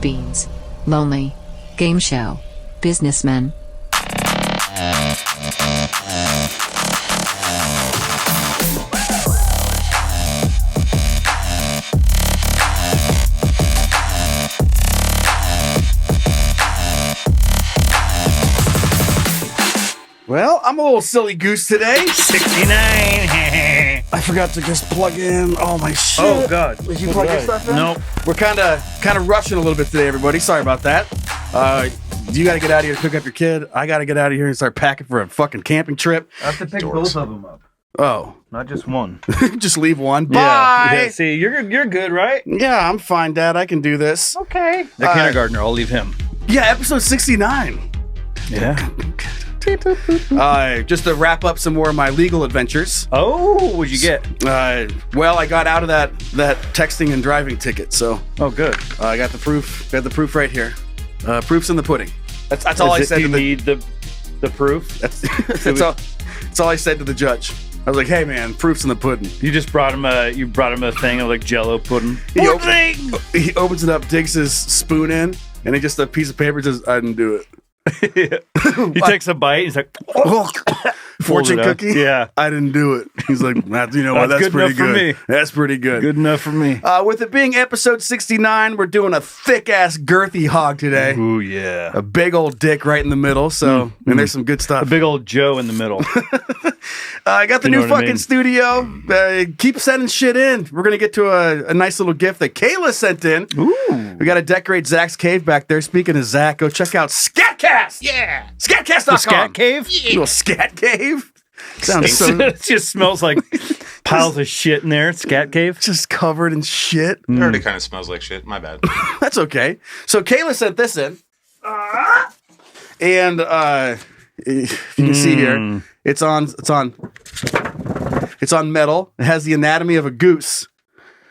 beans, lonely, game show, businessmen. Well, I'm a little silly goose today. 69. I forgot to just plug in all my shit. Oh, God. Did you plug your stuff in? Nope. We're kind of rushing a little bit today, everybody. Sorry about that. You got to get out of here to pick up your kid. I got to get out of here and start packing for a fucking camping trip. I have to pick both of them up. Oh. Not just one. Just leave one. Bye! Yeah, see, you're good, right? Yeah, I'm fine, Dad. I can do this. Okay. The kindergartner, I'll leave him. Yeah, episode 69. Yeah. Just to wrap up some more of my legal adventures. Oh, what'd you get? Well, I got out of that texting and driving ticket, so. Oh, good. I got the proof. Got the proof right here. Proof's in the pudding. That's all I said. You need the proof? That's all I said to the judge. I was like, "Hey, man, proof's in the pudding." You just brought him a thing of like Jello pudding. He opens it up, digs his spoon in, and he just a piece of paper says, "I didn't do it." He takes a bite. He's like, fortune cookie. Yeah, I didn't do it. He's like, you know what? That's pretty good. For me. That's pretty good. Good enough for me. With it being episode 69, we're doing a thick ass girthy hog today. Ooh yeah, a big old dick right in the middle. So, and there's some good stuff. A big old Joe in the middle. I got the new fucking studio. Keep sending shit in. We're gonna get to a nice little gift that Kayla sent in. Ooh. We got to decorate Zach's cave back there. Speaking of Zach, go check out Scatcast. Yeah, Scatcast.com. The scat cave. Yeah. Little scat cave. Sounds so. It just smells like piles of shit in there. Scat cave. Just covered in shit. It already kind of smells like shit. My bad. That's okay. So Kayla sent this in, and if you can see here, it's on metal. It has the anatomy of a goose.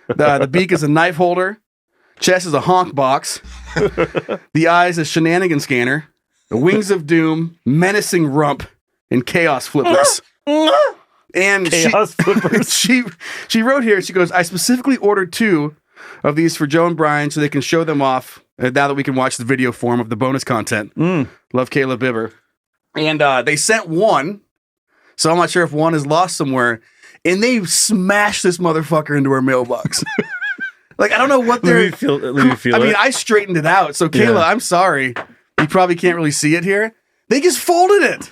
The beak is a knife holder. Chest is a honk box. The eyes a shenanigan scanner. The wings of doom, menacing rump, and chaos flippers. And chaos flippers. She wrote here. She goes, "I specifically ordered 2 of these for Joe and Brian so they can show them off. Now that we can watch the video form of the bonus content." Love, Kayla Bibber. And they sent 1, so I'm not sure if 1 is lost somewhere. And they smashed this motherfucker into our mailbox. Like, I don't know what they're... Let me feel I mean, it. I straightened it out. So, Kayla, I'm sorry. You probably can't really see it here. They just folded it.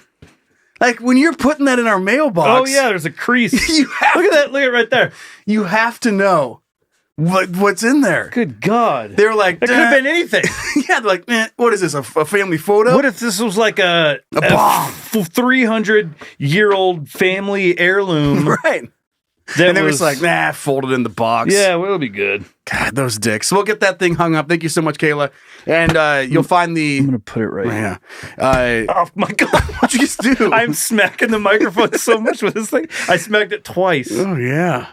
Like, when you're putting that in our mailbox... Oh, yeah, there's a crease. Look at that. Look at it right there. You have to know what's in there. Good God. They were like... It could have been anything. Yeah, they're like, what is this, a family photo? What if this was like a bomb? 300-year-old family heirloom? Right. And they were just like, fold it in the box. Yeah, well, it'll be good. God, those dicks. We'll get that thing hung up. Thank you so much, Kayla. And you'll find the... I'm going to put it right here. Oh, my God. What'd you just do? I'm smacking the microphone so much with this thing. I smacked it twice. Oh, yeah.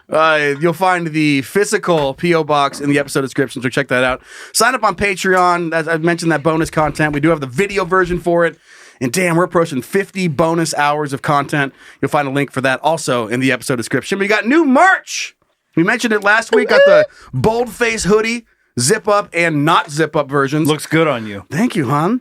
You'll find the physical P.O. box in the episode description, so check that out. Sign up on Patreon. As I mentioned, that bonus content. We do have the video version for it. And damn, we're approaching 50 bonus hours of content. You'll find a link for that also in the episode description. We got new merch. We mentioned it last week. Got the boldface hoodie, zip up and not zip up versions. Looks good on you. Thank you, hon.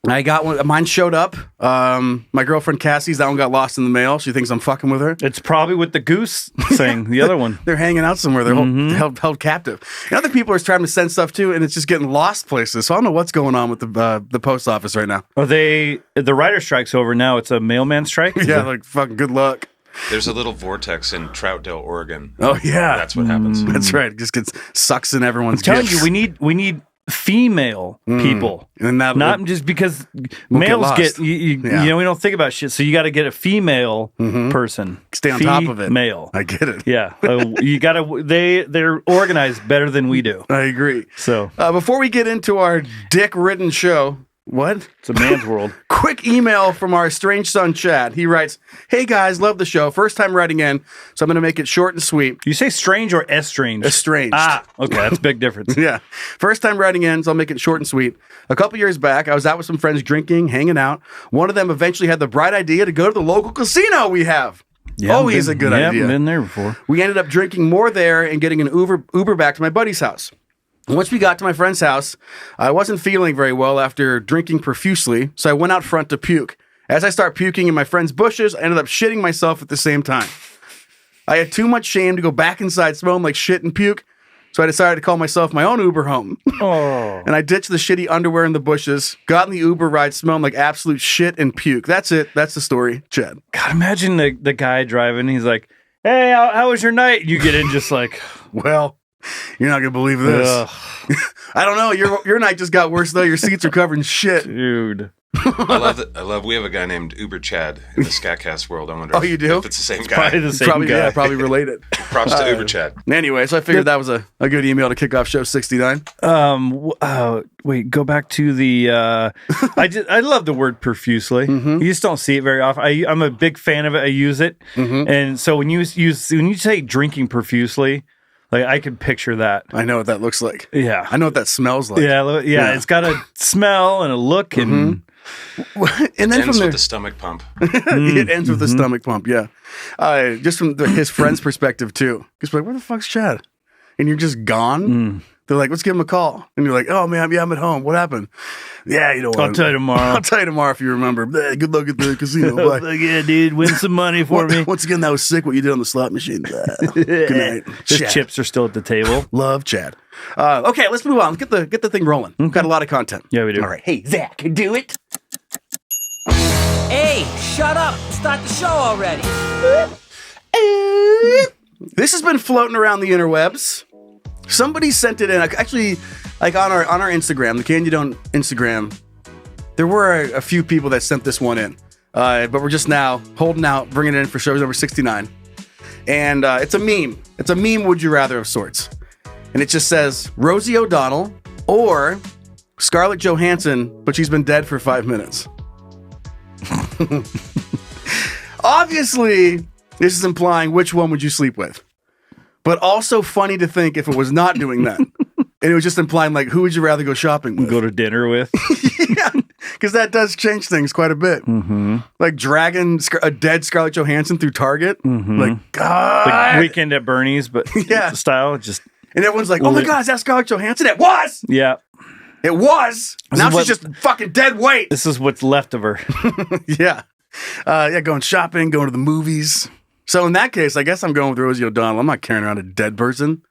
I got one. Mine showed up. My girlfriend Cassie's, that one got lost in the mail. She thinks I'm fucking with her. It's probably with the goose thing, the other one. They're hanging out somewhere. They're held captive. And other people are trying to send stuff too, and it's just getting lost places. So I don't know what's going on with the post office right now. Are the writer strike's over now? It's a mailman strike? Yeah, like fucking good luck. There's a little vortex in Troutdale, Oregon. Oh yeah, that's what happens. That's right. It just sucks in everyone's. I'm telling you, we need female people, and not just because males get you know, we don't think about shit, so you got to get a female person, stay on top of it. Male, I get it. Yeah, you got to. They're organized better than we do. I agree. So before we get into our dick-ridden show. What? It's a man's world. Quick email from our strange son, Chad. He writes, "Hey guys, love the show. First time writing in, so I'm going to make it short and sweet." You say strange or estranged? Estranged. Ah, okay, that's a big difference. Yeah. First time writing in, so I'll make it short and sweet. A couple years back, I was out with some friends drinking, hanging out. One of them eventually had the bright idea to go to the local casino we have. Yeah, always a good idea. I've been there before. We ended up drinking more there and getting an Uber back to my buddy's house. Once we got to my friend's house, I wasn't feeling very well after drinking profusely, so I went out front to puke. As I start puking in my friend's bushes, I ended up shitting myself at the same time. I had too much shame to go back inside smelling like shit and puke, so I decided to call myself my own Uber home. Oh. And I ditched the shitty underwear in the bushes, got in the Uber ride smelling like absolute shit and puke. That's it. That's the story, Chad. God, imagine the guy driving. He's like, hey, how was your night? You get in just like, well, you're not going to believe this. I don't know. Your night just got worse, though. Your seats are covered in shit. Dude. I love. We have a guy named Uber Chad in the Scatcast world. I wonder. Oh, you do? If it's the same guy. Probably the same guy. Yeah, probably related. Props to Uber Chad. Anyway, so I figured that was a good email to kick off show 69. Wait, go back to the. I love the word profusely. You just don't see it very often. I'm a big fan of it. I use it, and so when you say drinking profusely. Like, I could picture that. I know what that looks like. Yeah. I know what that smells like. Yeah. It's got a smell and a look. And and then ends with the stomach pump. It ends with the stomach pump, yeah. Just from his friend's perspective, too. He's like, where the fuck's Chad? And you're just gone? They're like, let's give him a call. And you're like, oh, man, I'm at home. What happened? Yeah, you know what? I'll tell you tomorrow. I'll tell you tomorrow if you remember. Good luck at the casino. Bye. Like, yeah, dude, win some money for me. Once again, that was sick what you did on the slot machine. Good night. His Chad. chips are still at the table. Love Chad. Okay, let's move on. Let's get the thing rolling. We've got a lot of content. Yeah, we do. All right. Hey, Zach, do it. Hey, shut up. Start the show already. This has been floating around the interwebs. Somebody sent it in. Actually, like on our Instagram, the Candy Don't Instagram, there were a few people that sent this one in. But we're just now holding out, bringing it in for show number 69. And it's a meme. It's a meme would you rather of sorts. And it just says Rosie O'Donnell or Scarlett Johansson, but she's been dead for 5 minutes. Obviously, this is implying which one would you sleep with. But also funny to think if it was not doing that. And it was just implying, like, who would you rather go shopping with? Go to dinner with. Yeah, because that does change things quite a bit. Like dragging a dead Scarlett Johansson through Target. Like, God. Like Weekend at Bernie's, but style. Just and everyone's like, oh my God, is that Scarlett Johansson? It was! Yeah. It was! Now she's just fucking dead weight. This is what's left of her. Yeah. Going shopping, going to the movies. So in that case, I guess I'm going with Rosie O'Donnell. I'm not carrying around a dead person.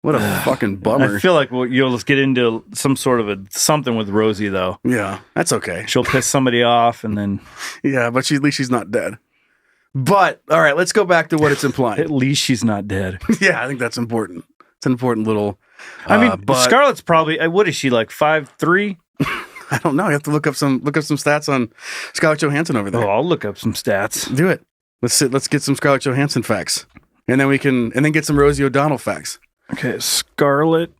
What a fucking bummer. I feel like you'll just get into some sort of something with Rosie, though. Yeah, that's okay. She'll piss somebody off, and then... Yeah, but at least she's not dead. But, all right, let's go back to what it's implying. At least she's not dead. Yeah, I think that's important. It's an important little... I mean, Scarlett's probably... What is she, like 5'3"? I don't know. You have to look up some stats on Scarlett Johansson over there. Oh, I'll look up some stats. Do it. Let's get some Scarlett Johansson facts. And then get some Rosie O'Donnell facts. Okay, Scarlett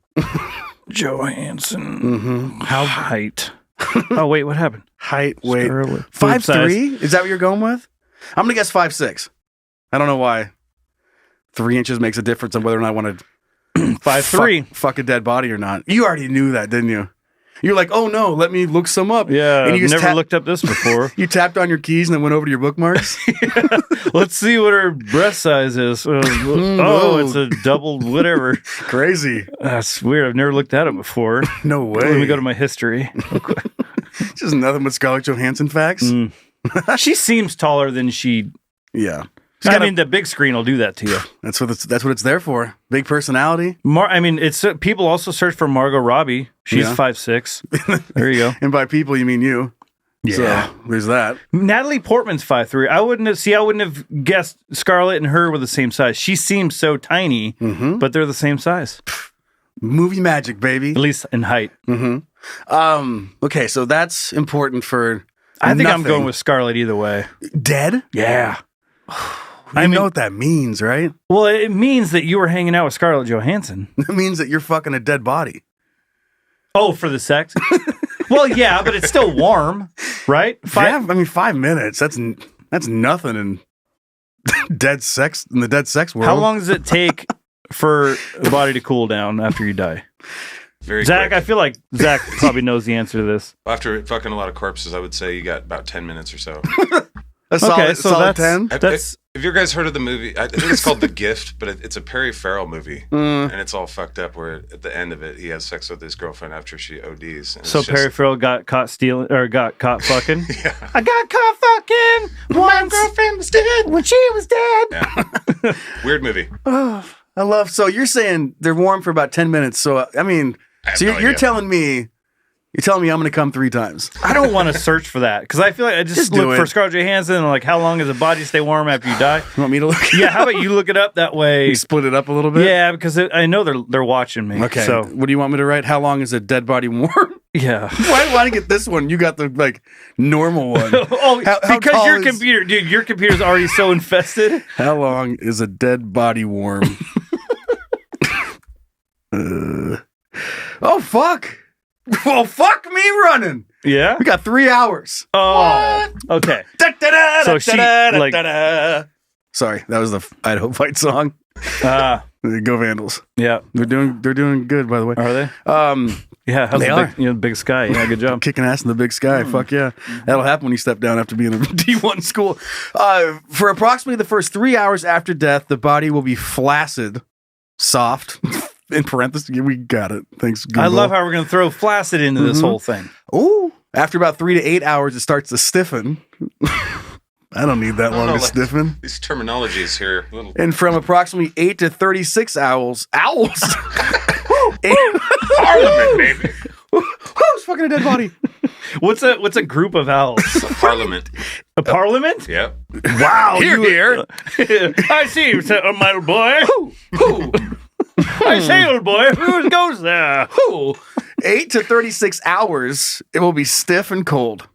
Johansson. How height? Oh wait, what happened? Height, weight. 5'3"? Is that what you're going with? I'm gonna guess 5'6". I don't know why 3 inches makes a difference on whether or not I want to 5'3". fuck a dead body or not. You already knew that, didn't you? You're like, oh no, let me look some up. Yeah, and you I've never looked up this before. You tapped on your keys and then went over to your bookmarks. Let's see what her breast size is. It's a double whatever. Crazy. That's weird. I've never looked at it before. No way. Let me go to my history. Just nothing but Scarlett Johansson facts. She seems taller than she. Yeah. I mean, the big screen will do that to you. That's what it's there for. Big personality. It's people also search for Margot Robbie. She's 5'6". There you go. And by people, you mean you. Yeah. So there's that. Natalie Portman's 5'3". I wouldn't have guessed Scarlett and her were the same size. She seems so tiny, but they're the same size. Movie magic, baby. At least in height. Okay, so that's important for. I think I'm going with Scarlett either way. Dead? Yeah. I know what that means, right? Well, it means that you were hanging out with Scarlett Johansson. It means that you're fucking a dead body. Oh, for the sex? Well, yeah, but it's still warm, right? 5 minutes. That's nothing in dead sex in the dead sex world. How long does it take for the body to cool down after you die? Very Zach, quick. I feel like Zach probably knows the answer to this. After fucking a lot of corpses, I would say you got about 10 minutes or so. A solid, solid 10? Have you guys heard of the movie? I think it's called The Gift, but it's a Perry Farrell movie, and it's all fucked up. Where at the end of it, he has sex with his girlfriend after she ODs. And So Perry Farrell got caught stealing or got caught fucking. Yeah. I got caught fucking once. My girlfriend was dead when she was dead. Yeah. Weird movie. Oh, I love. So you're saying they're warm for about 10 minutes. So I mean, have so no you're idea. telling me. You're telling me I'm going to come 3 times. I don't want to search for that because I feel like I just do look it. for Scarlett Johansson and like how long does a body stay warm after you die? You want me to look? Yeah, how about you look it up that way? You split it up a little bit? Yeah, because I know they're watching me. Okay. So What do you want me to write? How long is a dead body warm? yeah. Why do I get this one? You got the like normal one. Oh, How because tall your is- computer, dude, your computer's already so infested. How long is a dead body warm? Oh, fuck. Well, fuck me running. Yeah. We got 3 hours. Oh. Okay. So she, like- Sorry, that was the Idaho Fight song. Go Vandals. Yeah. They're doing good, by the way. Are they? Yeah. How's They the are. big, big sky? Yeah. Good job. Kicking ass in the big sky. Fuck yeah. That'll happen when you step down after being in a D1 school. For approximately the first 3 hours after death, the body will be flaccid, soft. In parentheses, we got it. Thanks, Google. I love how we're going to throw flaccid into this whole thing. Ooh. After about 3 to 8 hours, it starts to stiffen. I don't need that long to stiffen. These terminologies here. Little... And from approximately 8 to 36 owls. Parliament, baby. Who's fucking a dead body? What's a group of owls? A parliament. A parliament? Yep. Wow. Here. I see, my little boy. Who? I say, little boy, who goes there? Who? 8 to 36 hours, it will be stiff and cold.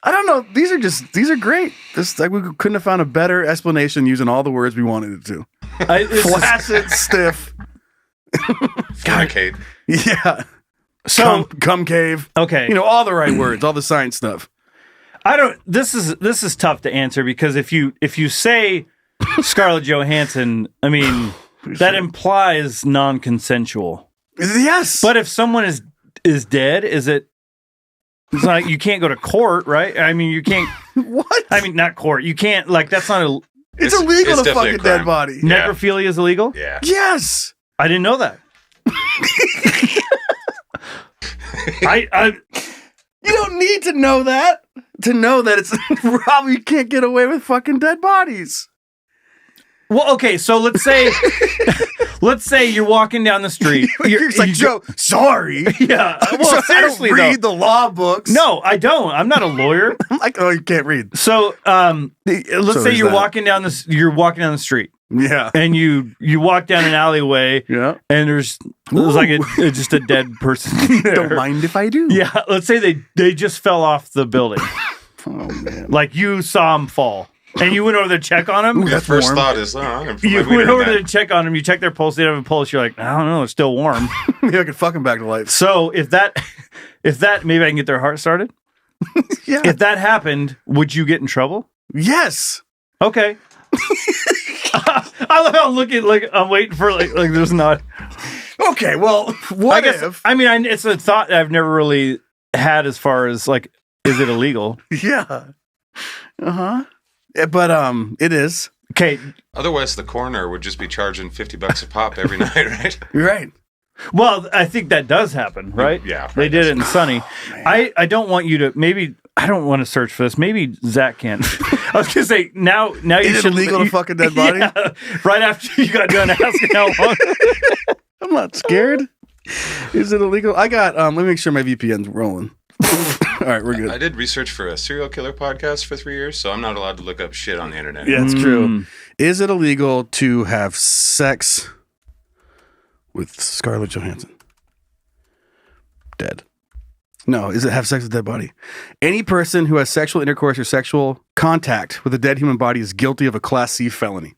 I don't know. These are great. Like we couldn't have found a better explanation using all the words we wanted it to. Flaccid, stiff. Fornicate. Yeah. So Cum cave. okay, You know, all the right words, all the science stuff. I don't. This is tough to answer because if you say Scarlett Johansson, I mean that implies non-consensual. Yes. But if someone is dead, is it? It's like you can't go to court, right? I mean, you can't. What? I mean, not court. You can't. Like that's not a. It's illegal to definitely fuck a crime. dead body. Yeah. Necrophilia is illegal. Yeah. Yes. I didn't know that. I You don't need to know that it's probably you can't get away with fucking dead bodies. well, okay. So let's say you're walking down the street. You're like, Joe, sorry. Yeah. Well, seriously, I don't read though. the law books. No, I don't. I'm not a lawyer. I'm like, oh, you can't read. So, let's So say there's you're that. walking down the street, Yeah. and you walk down an alleyway, Yeah. and there's like just a dead person there. Don't mind if I do. Yeah. Let's say they just fell off the building. Oh man. Like you saw him fall, and you went over there to check on him. Ooh, The that's first warm. thought is, oh, I'm gonna put You my wiener went in over there that. to check on him. You check their pulse. They have a pulse. You're like, I don't know. It's still warm. Maybe I could fuck him back to life. So if that, maybe I can get their heart started. Yeah. If that happened, would you get in trouble? Yes. Okay. I love how I'm looking like I'm waiting for like there's not. Okay. Well, what if? I mean, it's a thought that I've never really had as far as like, is it illegal? Yeah. Uh-huh. But it is. Okay. Otherwise, the coroner would just be charging $50 a pop every night, right? You're right. Well, I think that does happen, right? Yeah, They did it in Oh, Sunny. I don't want you to maybe. I don't want to search for this. Maybe Zach can. I was gonna say now you Is it should illegal to fuck a dead body? Yeah, right after you got done asking how long. I'm not scared. Is it illegal? I got let me make sure my VPN's rolling. All right, we're good. I did research for a serial killer podcast for 3 years, so I'm not allowed to look up shit on the internet. Yeah, it's true. Is it illegal to have sex with Scarlett Johansson? Dead. No, is it have sex with a dead body? Any person who has sexual intercourse or sexual contact with a dead human body is guilty of a Class C felony.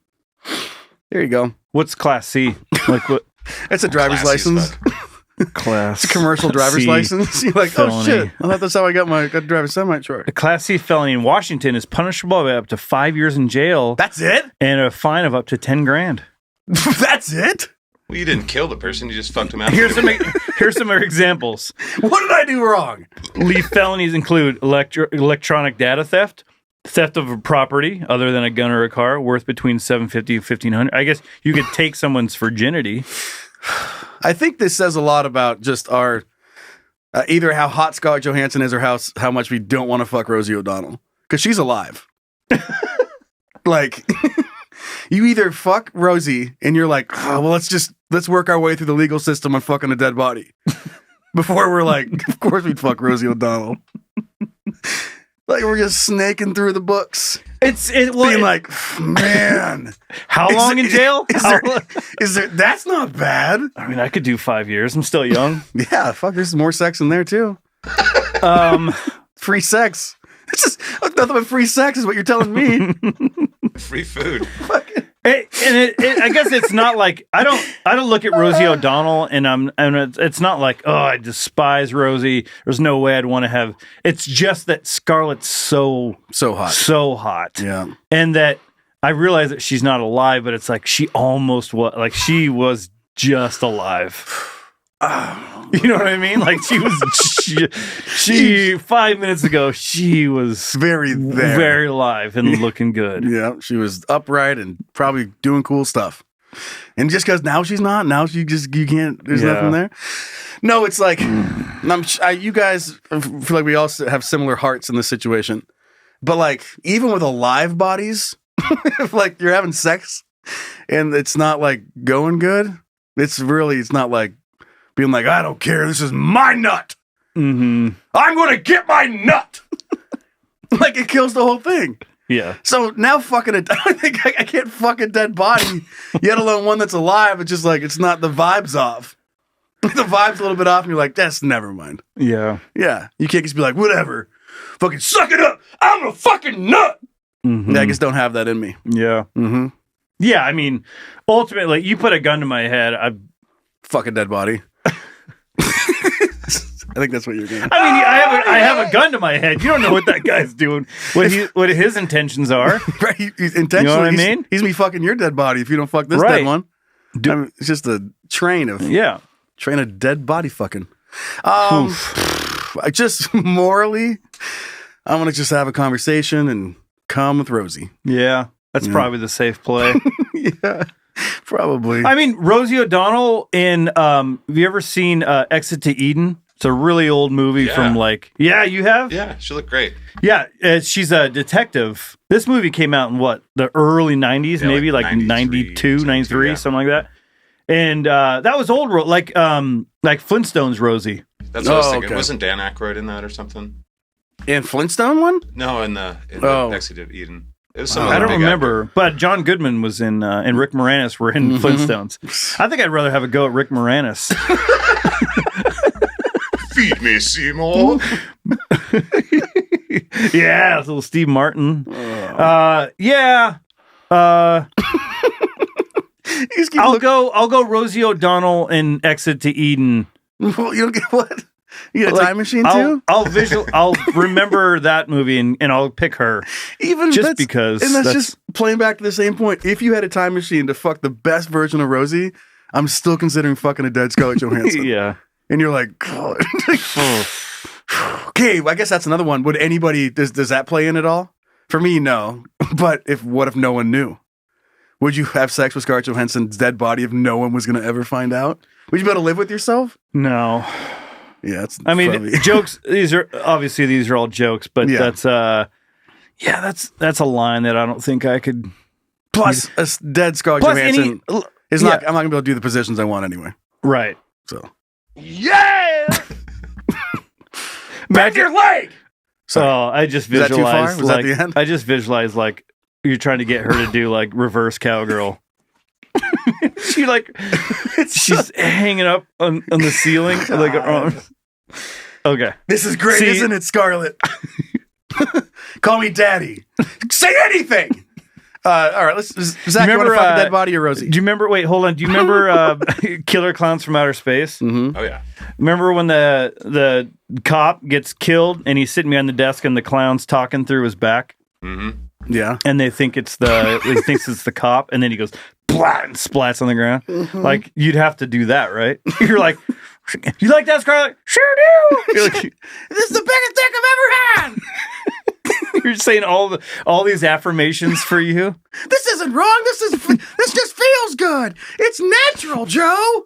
There you go. What's Class C? Like what? That's a driver's Classy as license. fuck. Class Commercial driver's C license. You're like, oh felony. shit. I thought that's how I got to drive a semi truck. A Class C felony in Washington is punishable by up to 5 years in jail That's it? and a fine of up to 10 grand. That's it? Well, you didn't kill the person. You just fucked him out. Here's some examples. What did I do wrong? Leaf felonies include electronic data theft, theft of a property other than a gun or a car worth between $750 and $1,500. I guess you could take someone's virginity. I think this says a lot about just our either how hot Scarlett Johansson is or how much we don't want to fuck Rosie O'Donnell because she's alive. Like, you either fuck Rosie and you're like, oh, well, let's work our way through the legal system on fucking a dead body before we're like, of course we'd fuck Rosie O'Donnell. Like we're just snaking through the books. Being like, man, how long in jail? Is there? That's not bad. I mean, I could do 5 years. I'm still young. Yeah, fuck. There's more sex in there too. Free sex. It's just nothing but free sex is what you're telling me. Free food. I guess it's not like I don't look at Rosie O'Donnell and it's not like, oh, I despise Rosie. There's no way I'd want to have. It's just that Scarlett's so hot, yeah, and that I realize that she's not alive, but it's like she almost was, like she was just alive. You know what I mean? Like she 5 minutes ago, she was very alive and looking good. Yeah, she was upright and probably doing cool stuff. And just because now she's not, now you can't, there's nothing there. No, it's like, you guys feel like we all have similar hearts in this situation. But like, even with alive bodies, if like you're having sex and it's not like going good, it's not like, being like, I don't care. This is my nut. Mm-hmm. I'm going to get my nut. Like it kills the whole thing. Yeah. So now fucking I can't fuck a dead body, yet alone one that's alive. It's just like, it's not, the vibe's off. The vibe's a little bit off and you're like, that's never mind. Yeah. Yeah. You can't just be like, whatever. Fucking suck it up. I'm a fucking nut. Mm-hmm. Yeah, I just don't have that in me. Yeah. Mm-hmm. Yeah. I mean, ultimately, you put a gun to my head. Fuck a dead body. I think that's what you're doing. I mean, I have a gun to my head. You don't know what that guy's doing. What his intentions are. Right. Intentionally. You know what I mean? He's me fucking your dead body if you don't fuck this dead one. I mean, it's just a train of dead body fucking. I just morally, I'm gonna just have a conversation and come with Rosie. Yeah, that's probably the safe play. Yeah. Probably. I mean, Rosie O'Donnell in have you ever seen Exit to Eden? It's a really old movie from like, you have? Yeah, she looked great. Yeah, she's a detective. This movie came out in the early 90s, maybe like 92, 93, something like that. And that was old, like Flintstones Rosie. That's what I was thinking. Okay. Wasn't Dan Aykroyd in that or something? In Flintstone one? No, in the Exit of Eden. It was I don't remember, but John Goodman was in, and Rick Moranis were in Flintstones. I think I'd rather have a go at Rick Moranis. Feed me, Seymour. Yeah, little Steve Martin. I'll go Rosie O'Donnell in Exit to Eden. Well, you don't get what? You get a time machine too? I'll remember that movie and I'll pick her. Even just because. And that's just playing back to the same point. If you had a time machine to fuck the best version of Rosie, I'm still considering fucking a dead Scarlett Johansson. Yeah. And you're like, God. Okay, I guess that's another one. Would anybody, does that play in at all? For me, no. But what if no one knew? Would you have sex with Scarlett Johansson's dead body if no one was going to ever find out? Would you be able to live with yourself? No. Yeah, jokes. These are all jokes, but that's a line that I don't think I could. Plus, a dead Scarlett Johansson is not. I'm not gonna be able to do the positions I want anyway. Right. So. Yeah. Bend your leg. So I just visualized. Was that the end? I just visualized like you're trying to get her to do like reverse cowgirl. She's hanging up on the ceiling like her arms. Okay, this is great, isn't it, Scarlett? Call me daddy. Say anything. All right, let's. Zach, you want to fuck a dead body or Rosie? Do you remember? Wait, hold on. Do you remember Killer Clowns from Outer Space? Mm-hmm. Oh yeah. Remember when the cop gets killed and he's sitting behind the desk and the clown's talking through his back? Mm-hmm. Yeah, and they think he thinks it's the cop, and then he goes, splat and splats on the ground. Like you'd have to do that, right? You're like, you like that, Scarlett? Sure do. You're like, This is the biggest dick I've ever had. you're saying all these affirmations for you. This isn't wrong. This just feels good. It's natural, Joe.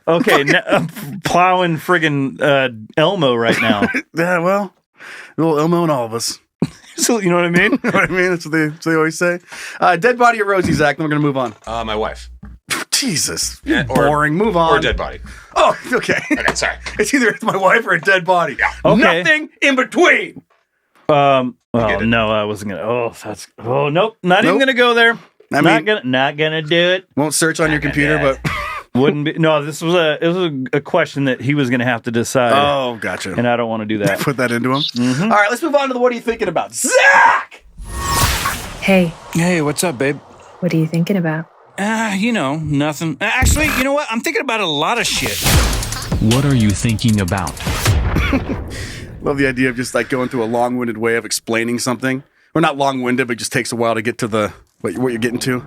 Okay, I'm plowing friggin' Elmo right now. Yeah, well, a little Elmo in all of us. So you know what I mean? You know what I mean? That's what they always say. Dead body or Rosie, Zach? Then we're gonna move on. My wife. Jesus, Yeah, boring. Move on. Or dead body. Oh, okay. Okay, sorry. It's either my wife or a dead body. Yeah. Okay. Nothing in between. Oh get it. no, I wasn't gonna. Oh nope, not even gonna go there. Not gonna do it. Won't search on your computer, but Wouldn't be. No, this was a question that he was gonna have to decide. oh, gotcha. And I don't want to do that. Put that into him. All right, let's move on to the what are you thinking about, Zach? Hey, Hey, what's up, babe? what are you thinking about? Nothing. Actually, you know what? I'm thinking about a lot of shit. What are you thinking about? Love the idea of just like going through a long-winded way of explaining something, or not long-winded, but it just takes a while to get to the what you're getting to.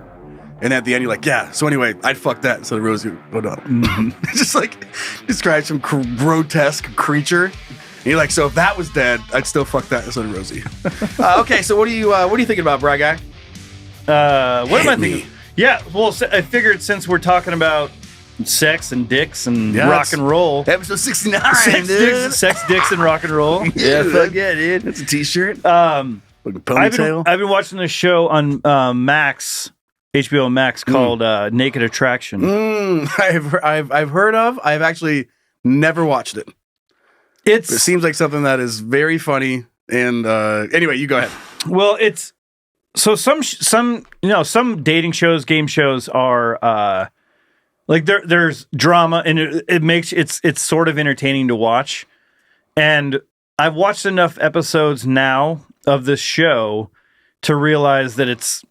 And at the end, you're like, yeah. So anyway, I'd fuck that. So the Rosie, hold on. Just like describe some grotesque creature. And you're like, so if that was dead, I'd still fuck that instead of Rosie. Okay, so what are you thinking about, Bry Guy? What am I Hit me. thinking? Yeah, well, I figured since we're talking about sex and dicks and Yeah, rock and roll, Episode 69, sex, dicks, and rock and roll. Yeah, fuck yeah, dude. That's a t-shirt. Um, Fucking ponytail. I've been watching this show on Max, HBO Max, called Naked Attraction. I've heard of. I've actually never watched it. It seems like something that is very funny. And anyway, you go ahead. Well, it's so some dating shows, game shows are like there's drama and it makes it's sort of entertaining to watch. And I've watched enough episodes now of this show to realize that it's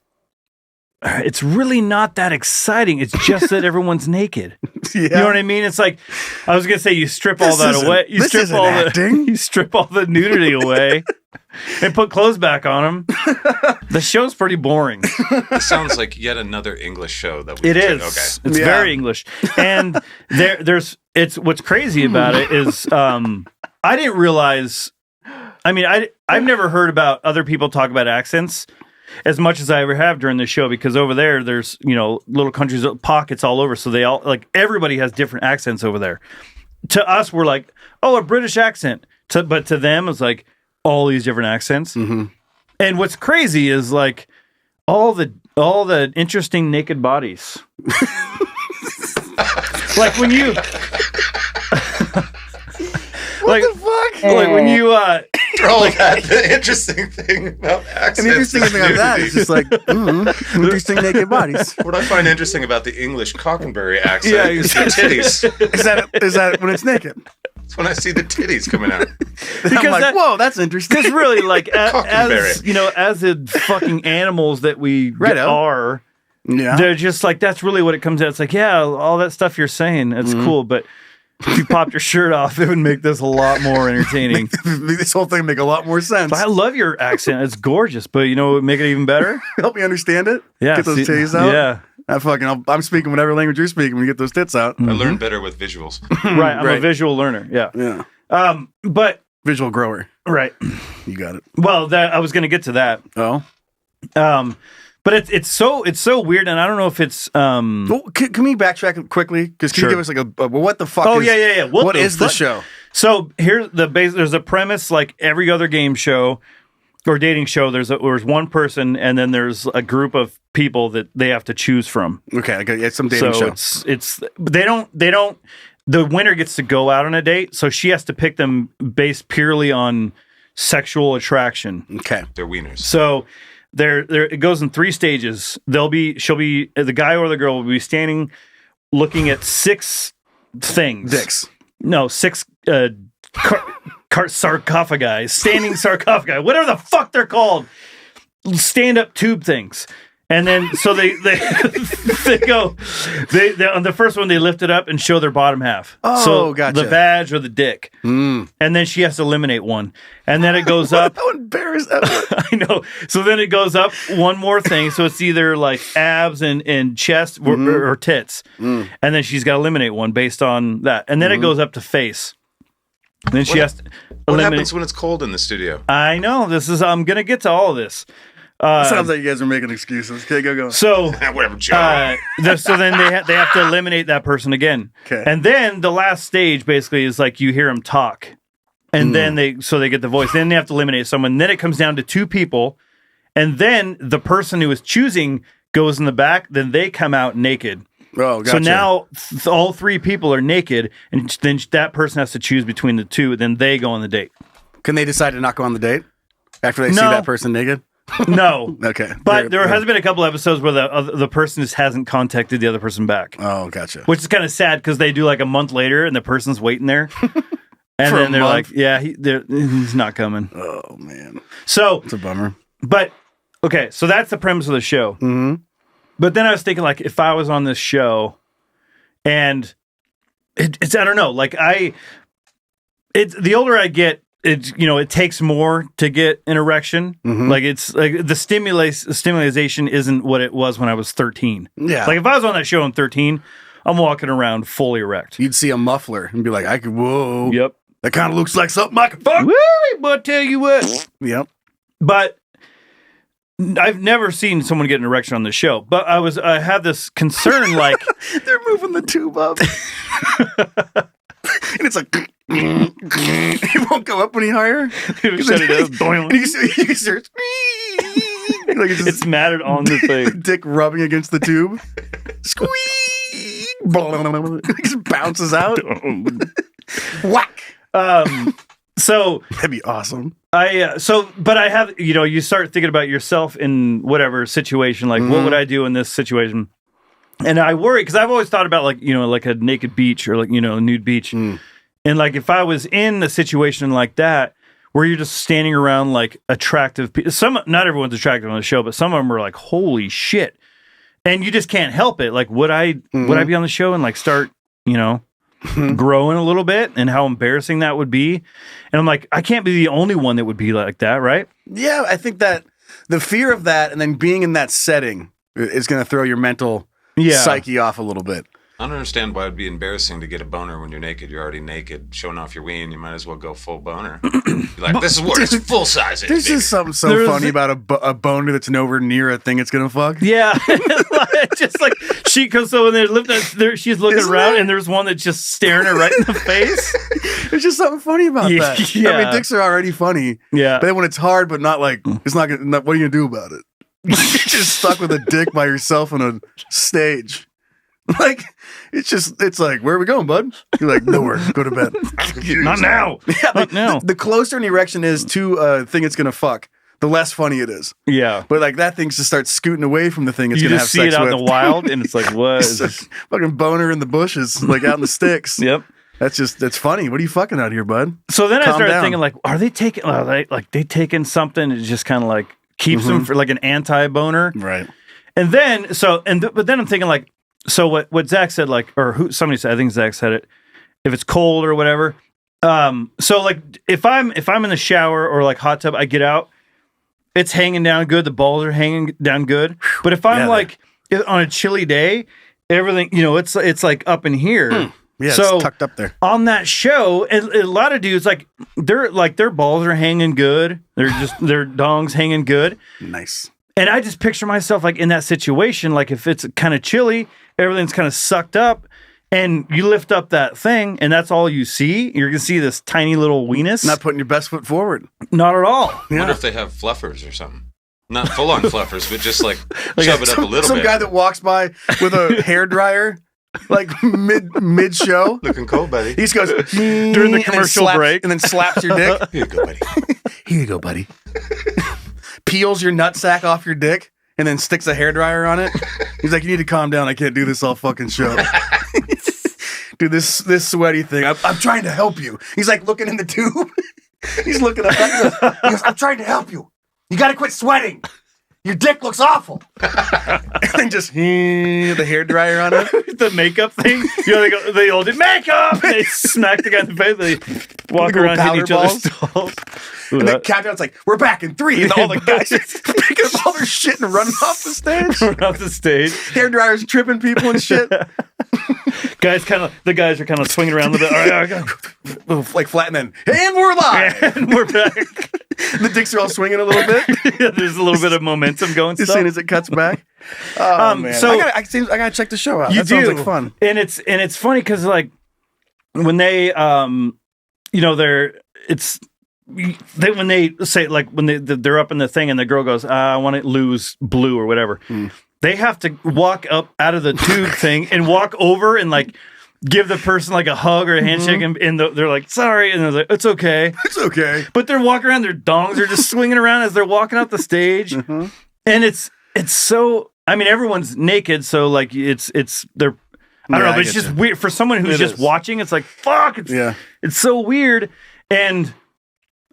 really not that exciting. It's just that everyone's naked. Yeah. You know what I mean? It's like I was gonna say you strip all that away. You strip all the nudity away and put clothes back on them. The show's pretty boring. This sounds like yet another English show that we It is. Okay. It's very English. And there's what's crazy about it is I didn't realize. I mean, I've never heard about other people talk about accents as much as I ever have during the show, because over there's little countries, pockets all over, so they all like everybody has different accents over there. To us, we're like, oh, a British accent, but to them, it's like all these different accents. Mm-hmm. And what's crazy is like all the interesting naked bodies. Like when you. What the fuck? Like when you the interesting thing about accents. And the interesting thing about that is just like interesting naked bodies. What I find interesting about the English Cockenberry accent Yeah, is the titties. Is that when it's naked? It's when I see the titties coming out. I'm like, whoa, that's interesting. Because really, like as Cockenberry. as the fucking animals that we are, Yeah. they're just like that's really what it comes out. It's like, yeah, all that stuff you're saying, it's cool, but if you popped your shirt off, it would make this a lot more entertaining. This whole thing make a lot more sense. But I love your accent; it's gorgeous. But you know, what would make it even better. Help me understand it. Yeah, Get those titties out. Yeah, I'm speaking whatever language you're speaking when you get those tits out. I learn better with visuals. right. I'm a Right. visual learner. Yeah. Yeah. But Visual grower. right. You got it. Well, I was going to get to that. Oh. But it's so weird, and I don't know if it's Well, can we backtrack quickly? Because can you give us like a what the fuck? Oh, is, yeah. What the is the fuck? show? So here's the base. There's a premise like every other game show or dating show. There's one person, and then there's a group of people that they have to choose from. Okay, it's some dating show. It's they don't. The winner gets to go out on a date, so she has to pick them based purely on sexual attraction. Okay. They're wieners. So there it goes in 3 stages. She'll be the guy or the girl will be standing looking at 6 things. Dicks. No, 6 sarcophagi, standing sarcophagi, whatever the fuck they're called. Stand up tube things. And then so they go on the first one they lift it up and show their bottom half. Oh, so gotcha. the vag or the dick. And then she has to eliminate one. And then it goes up. How embarrassed that was. I know. So then it goes up one more thing. So it's either like abs and chest or tits. And then she's got to eliminate one based on that. And then it goes up to face. And then she has to What eliminate. happens when it's cold in the studio? I know. I'm going to get to all of this. Sounds like you guys are making excuses. Okay, go. So, Whatever, Joe. so then they have to eliminate that person again. Okay. And then the last stage basically is like you hear them talk. And then they get the voice. Then they have to eliminate someone. Then it comes down to 2 people. And then the person who is choosing goes in the back. Then they come out naked. Oh, gotcha. So now all 3 people are naked. And then that person has to choose between the 2. Then they go on the date. Can they decide to not go on the date after they see No. that person naked? No. Okay. But there has been a couple episodes where the person just hasn't contacted the other person back. Oh, gotcha. Which is kind of sad because they do like a month later and the person's waiting there. And For a then they're month? like, yeah, he's not coming. Oh, man. So, It's a bummer. but, okay, so that's the premise of the show. Mm-hmm. But then I was thinking, like, if I was on this show and it's I don't know, like, the older I get, it takes more to get an erection. Mm-hmm. Like it's like the stimulation isn't what it was when I was 13. Yeah. Like if I was on that show in 13, I'm walking around fully erect. You'd see a muffler and be like, whoa. Yep. That kind of looks like something I could fuck. Woo, but tell you what. Yep. But I've never seen someone get an erection on the show. But I had this concern, like They're moving the tube up. And it's like, it won't go up any higher. shut it up. And you see like It's matted on the thing. dick rubbing against the tube. Squeeze. It just bounces out. Whack. So That'd be awesome. but I have, you start thinking about yourself in whatever situation, like what would I do in this situation? And I worry because I've always thought about like a naked beach or like, a nude beach. And like, if I was in a situation like that, where you're just standing around like attractive people, not everyone's attractive on the show, but some of them are like, holy shit. And you just can't help it. Like, would I be on the show and like start, growing a little bit and how embarrassing that would be? And I'm like, I can't be the only one that would be like that, right? Yeah, I think that the fear of that and then being in that setting is going to throw your mental psyche off a little bit. I don't understand why it'd be embarrassing to get a boner when you're naked. You're already naked, showing off your ween. You might as well go full boner. You're like, this is what it's full size. There's just something so funny about a boner that's nowhere near a thing it's going to fuck. Yeah. Just like she goes, so when they're lifting, she's looking Isn't around it? and there's one that's just staring her right in the face. There's just something funny about that. Yeah. I mean, dicks are already funny. Yeah. But then when it's hard, but not like, it's not going to, what are you going to do about it? You're just stuck with a dick by yourself on a stage. Like, it's like, where are we going, bud? You're like, nowhere. Go to bed. Not now. Yeah, Not now. The closer an erection is to a thing it's going to fuck, the less funny it is. Yeah. But like that thing just starts scooting away from the thing it's You going to have just see sex it out with. in the wild and it's like, what It's is a this? fucking boner in the bushes, like out in the sticks. Yep. That's funny. What are you fucking out here, bud? So then I Calm started down. thinking, like, are they taking something that just kind of like keeps them for like an anti-boner? Right. And then, but then I'm thinking, like, so what Zach said, like, or somebody said, I think Zach said it, if it's cold or whatever. So like, if I'm in the shower or like hot tub, I get out, it's hanging down good. The balls are hanging down good. But if I'm on a chilly day, everything, it's like up in here. Yeah, so it's tucked up there. On that show, and a lot of dudes like their balls are hanging good. They're just their dongs hanging good. Nice. And I just picture myself like in that situation, like if it's kind of chilly, everything's kind of sucked up, and you lift up that thing, and that's all you see. You're gonna see this tiny little weenus. Not putting your best foot forward. Not at all. I wonder if they have fluffers or something. Not full on fluffers, but just like shove it up a little Some bit. guy that walks by with a hairdryer, like mid show. Looking cold, buddy. He just goes During the commercial break. and then slaps your dick. Here you go, buddy. Here you go, buddy. Peels your nutsack off your dick and then sticks a hairdryer on it. He's like, you need to calm down. I can't do this all fucking show. Dude, this sweaty thing. I'm trying to help you. He's like looking in the tube. He's looking up. He goes, I'm trying to help you. You got to quit sweating. your dick looks awful. And then just the hairdryer on it. The makeup thing. You know, they all did makeup. And they smack the guy in the face. They walk around hitting each other's stalls. And the countdown's like, we're back in 3. And all the guys just picking up all their shit and running off the stage. Hairdryers tripping people and shit. The guys are kind of swinging around a little bit. All right, like flat, and then, and we're live. and we're back. The dicks are all swinging a little bit. Yeah, there's a little bit of momentum going. As soon as it cuts back. Oh man! So I gotta check the show out. That sounds like fun. And it's funny because like when they when they say like when they're up in the thing and the girl goes, I want to lose blue or whatever. They have to walk up out of the tube thing and walk over and like give the person like a hug or a handshake, and they're like, sorry, and they're like, it's okay. It's okay. But they're walking around, their dongs are just swinging around as they're walking up the stage. And it's so, I mean, everyone's naked, so like it's they're, I don't know, but it's just weird for someone who's just watching. It's like, fuck, it's so weird. And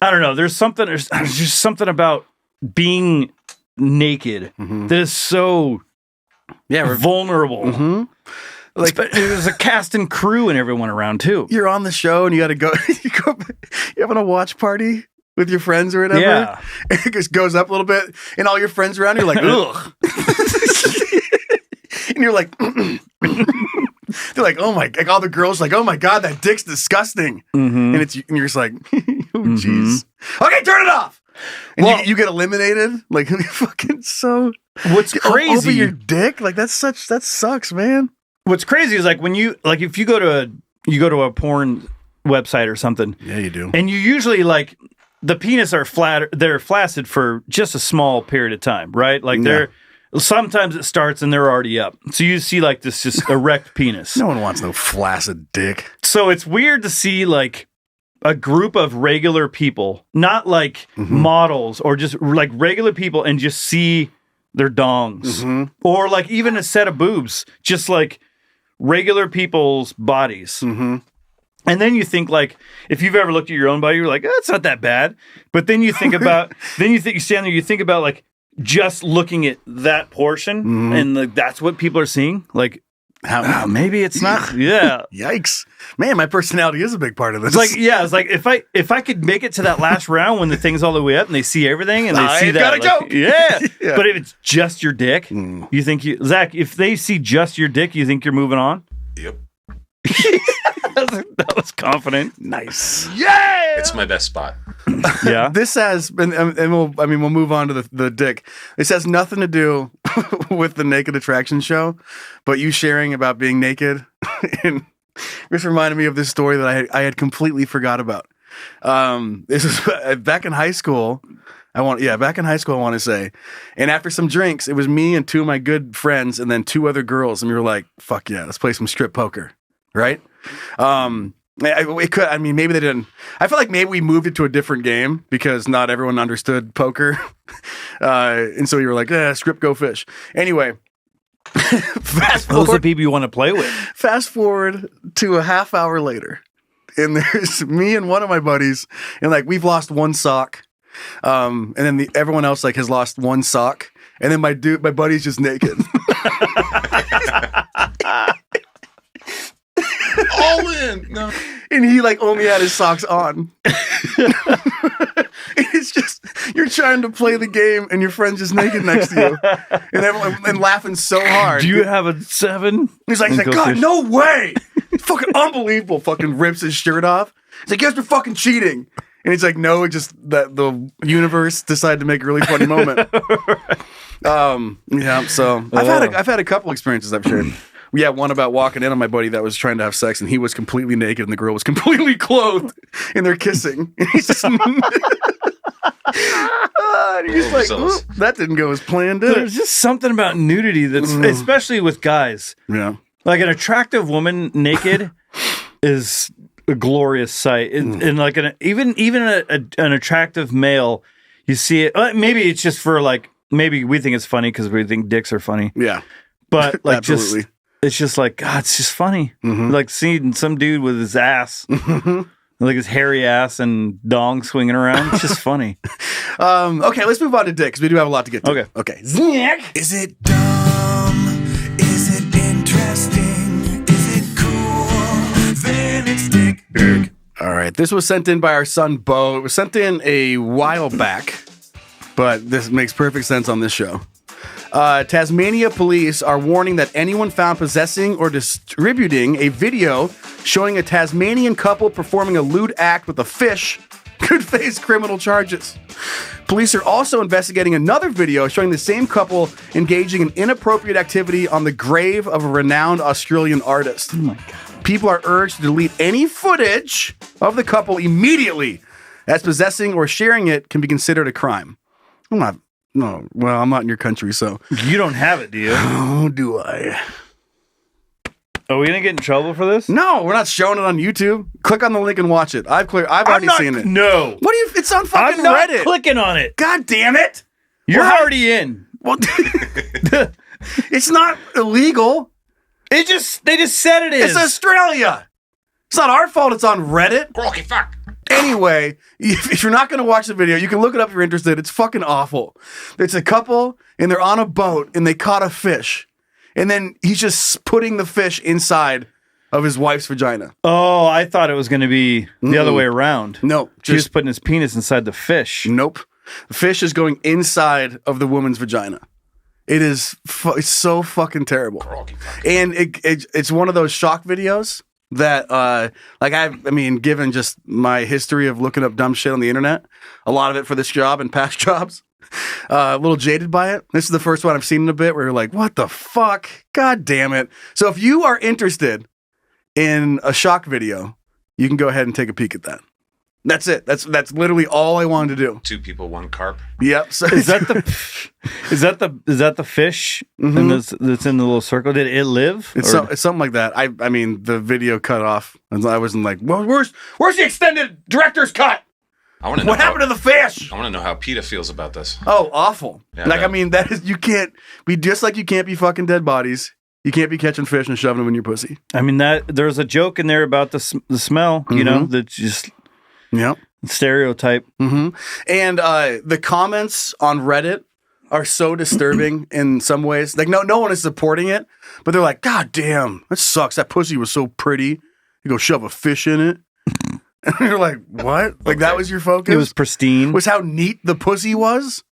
I don't know, there's just something about being naked that is so vulnerable. Like there's a cast and crew and everyone around too. You're on the show and you got to go. You're having a watch party with your friends or whatever. Yeah, and it just goes up a little bit, and all your friends around you are like, ugh, and you're like, they're like, oh my, like all the girls like, oh my god, that dick's disgusting, and you're just like, oh jeez, okay, turn it off. And you get eliminated, like fucking so. What's crazy over your dick? Like that sucks, man. What's crazy is like when you like if you go to a porn website or something. Yeah, you do. And you usually like the penis are they're flaccid for just a small period of time, right? Like sometimes it starts and they're already up. So you see like this just erect penis. No one wants no flaccid dick. So it's weird to see like a group of regular people, not like models or just like regular people, and just see their dongs or like even a set of boobs, just like regular people's bodies. And then you think like, if you've ever looked at your own body, you're like, oh, it's not that bad. But then you think about, you stand there, you think about like just looking at that portion and like, that's what people are seeing. Like, maybe it's not. Yeah. Yikes. Man, my personality is a big part of this. It's like if I could make it to that last round when the thing's all the way up and they see everything and they see that. Gotta go. Yeah. But if it's just your dick, you think Zach, if they see just your dick, you think you're moving on? Yep. That was confident. Nice. Yeah. It's my best spot. Yeah. This has been, and we'll move on to the dick. This has nothing to do with the Naked Attraction show, but you sharing about being naked, and this reminded me of this story that I had completely forgot about. This is back in high school. Back in high school, I want to say. And after some drinks, it was me and two of my good friends, and then two other girls, and we were like, "Fuck yeah, let's play some strip poker." Right? Maybe they didn't. I feel like maybe we moved it to a different game because not everyone understood poker. And so we were like, strip, go fish. Anyway, those are the people you want to play with. Fast forward to a half hour later, and there's me and one of my buddies, and like we've lost one sock. And then everyone else like has lost one sock. And then my buddy's just naked. All in. No. And he like only had his socks on. It's just you're trying to play the game and your friend's just naked next to you. And everyone laughing so hard. Do you have a 7? He's like, God, no way. It's fucking unbelievable. Fucking rips his shirt off. He's like, you guys are fucking cheating. And he's like, no, it's just that the universe decided to make a really funny moment. So I've had a couple experiences I've shared. We had one about walking in on my buddy that was trying to have sex, and he was completely naked, and the girl was completely clothed, and they're kissing. And he's just, and he's like, that didn't go as planned, did it? There's just something about nudity that's, especially with guys. Yeah. Like an attractive woman naked is a glorious sight. And like even an attractive male, you see it. Maybe it's just for like, maybe we think it's funny because we think dicks are funny. Yeah. But like it's just like, God, it's just funny. Like seeing some dude with his ass, like his hairy ass and dong swinging around. It's just funny. Okay, let's move on to Dick because we do have a lot to get to. Okay. Is it dumb? Is it interesting? Is it cool? Then it's Dick. All right, this was sent in by our son Bo. It was sent in a while back, but this makes perfect sense on this show. Tasmania police are warning that anyone found possessing or distributing a video showing a Tasmanian couple performing a lewd act with a fish could face criminal charges. Police are also investigating another video showing the same couple engaging in inappropriate activity on the grave of a renowned Australian artist. Oh my God. People are urged to delete any footage of the couple immediately, as possessing or sharing it can be considered a crime. I'm not in your country, so. You don't have it, do you? Oh, do I? Are we gonna get in trouble for this? No, we're not showing it on YouTube. Click on the link and watch it. I've already seen it. No. What do you? It's on fucking I'm not Reddit. clicking on it. God damn it! You're already in. Well, it's not illegal. They just said it is. It's Australia. It's not our fault. It's on Reddit. Rocky fuck. Anyway, if you're not going to watch the video, you can look it up if you're interested. It's fucking awful. It's a couple, and they're on a boat, and they caught a fish. And then he's just putting the fish inside of his wife's vagina. Oh, I thought it was going to be the other way around. No. He was putting his penis inside the fish. Nope. The fish is going inside of the woman's vagina. It is it's so fucking terrible. And it's one of those shock videos that, given just my history of looking up dumb shit on the internet, a lot of it for this job and past jobs, a little jaded by it. This is the first one I've seen in a bit where you're like, what the fuck? God damn it. So if you are interested in a shock video, you can go ahead and take a peek at that. That's it. That's literally all I wanted to do. 2 people, 1 carp. Yep. So is that the fish that's in the little circle? Did it live? It's something like that. I mean, the video cut off, and I wasn't like, well, where's the extended director's cut? What happened to the fish? I want to know how PETA feels about this. Oh, awful. Yeah, I mean, that is, you can't be just like you can't be fucking dead bodies. You can't be catching fish and shoving them in your pussy. I mean, there's a joke in there about the smell, you know, that's just stereotype. And the comments on Reddit are so disturbing in some ways. Like, no one is supporting it, but they're like, God damn, that sucks. That pussy was so pretty. You go shove a fish in it. And you're like, what? Like, that was your focus? It was pristine. Was how neat the pussy was?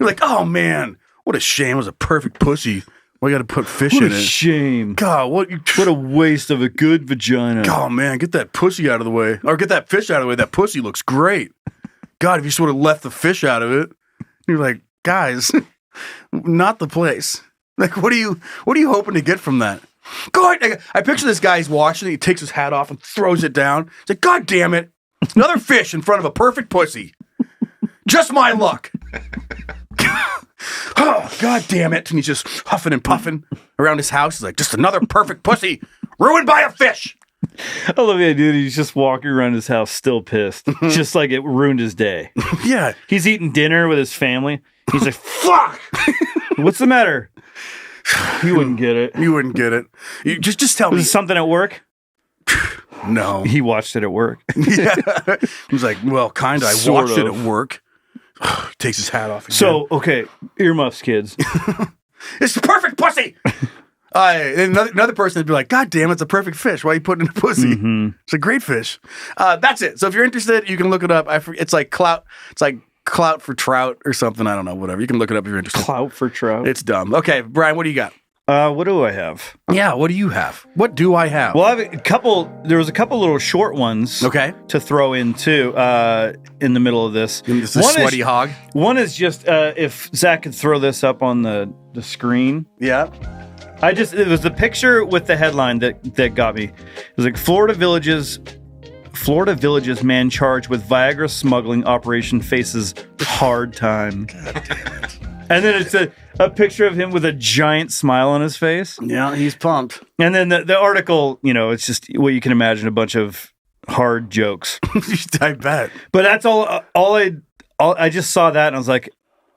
You're like, oh, man, what a shame. It was a perfect pussy. Well, you got to put fish in it. What a shame. God, what a waste of a good vagina. Oh, man, get that pussy out of the way. Or get that fish out of the way. That pussy looks great. God, if you sort of left the fish out of it, you're like, guys, not the place. Like, what are you hoping to get from that? God, I picture this guy, he's watching it, he takes his hat off and throws it down. He's like, God damn it, another fish in front of a perfect pussy. Just my luck. Oh, God damn it. And he's just huffing and puffing around his house. He's like, just another perfect pussy ruined by a fish. I love the idea that he's just walking around his house still pissed. Just like it ruined his day. Yeah. He's eating dinner with his family. He's like, fuck! What's the matter? You wouldn't get it. You wouldn't get it. You just tell me. Was it something at work? No. He watched it at work. Yeah. He was like, well, kind of. I watched it at work. He takes his hat off again. So, okay, earmuffs, kids. It's the perfect pussy! And another person would be like, God damn, it's a perfect fish. Why are you putting it in a pussy? It's a great fish. That's it. So if you're interested, you can look it up. It's like clout. It's like clout for trout or something. I don't know, whatever. You can look it up if you're interested. Clout for trout? It's dumb. Okay, Brian, what do you got? What do I have? Yeah, what do you have? What do I have? Well, I have there was a couple little short ones to throw in too in the middle of this. This is sweaty hog. One is just if Zach could throw this up on the screen. Yeah. It was the picture with the headline that got me. It was like Florida villages man charged with Viagra smuggling operation faces hard time. And then it's a picture of him with a giant smile on his face. Yeah, he's pumped. And then the article, it's just what you can imagine, a bunch of hard jokes. I bet. But that's all I just saw that and I was like,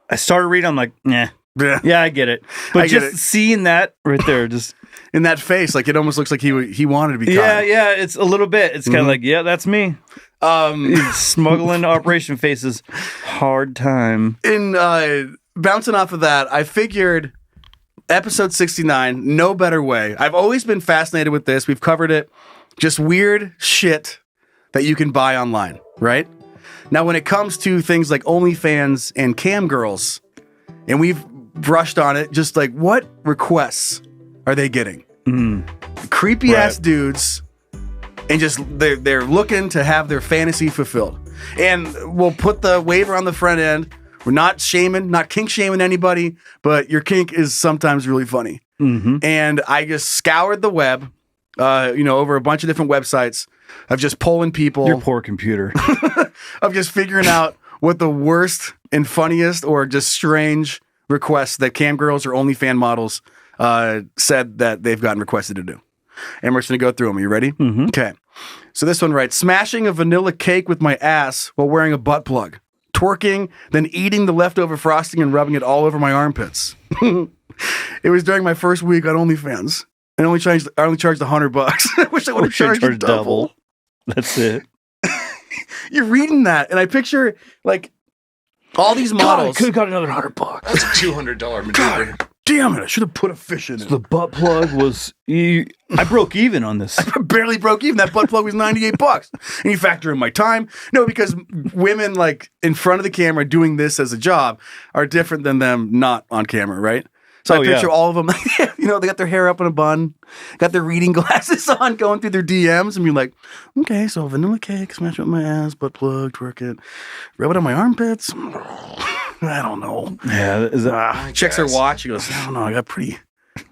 I started reading, I'm like, nah. Yeah, I get it. But just seeing that right there, just in that face, like it almost looks like he wanted to be. Yeah, it's a little bit. It's kind of like, yeah, that's me. He's smuggling Operation Faces. Hard time. In bouncing off of that, I figured episode 69, no better way. I've always been fascinated with this. We've covered it. Just weird shit that you can buy online, right? Now, when it comes to things like OnlyFans and cam girls, and we've brushed on it, just like what requests are they getting? Creepy ass dudes, and just they're looking to have their fantasy fulfilled. And we'll put the waiver on the front end. We're not shaming, not kink shaming anybody, but your kink is sometimes really funny. And I just scoured the web, over a bunch of different websites of just polling people. Your poor computer. Of just figuring out what the worst and funniest or just strange requests that cam girls or OnlyFans models said that they've gotten requested to do. And we're just going to go through them. Are you ready? Okay. So this one writes, smashing a vanilla cake with my ass while wearing a butt plug. Twerking, then eating the leftover frosting and rubbing it all over my armpits. It was during my first week on OnlyFans. I only charged $100. I wish I would have charged double. That's it. You're reading that, and I picture like all these models. Could have got another $100. That's a $200 maneuver. Damn it! I should have put a fish in it. The butt plug was. I broke even on this. I barely broke even. That butt plug was $98. And you factor in my time. No, because women like in front of the camera doing this as a job are different than them not on camera, right? So I picture all of them, they got their hair up in a bun, got their reading glasses on, going through their DMs, and be like, okay, so vanilla cake, smash up my ass, butt plug, twerk it, rub it on my armpits. I don't know. Yeah. Checks her watch. She goes, I don't know, I got a pretty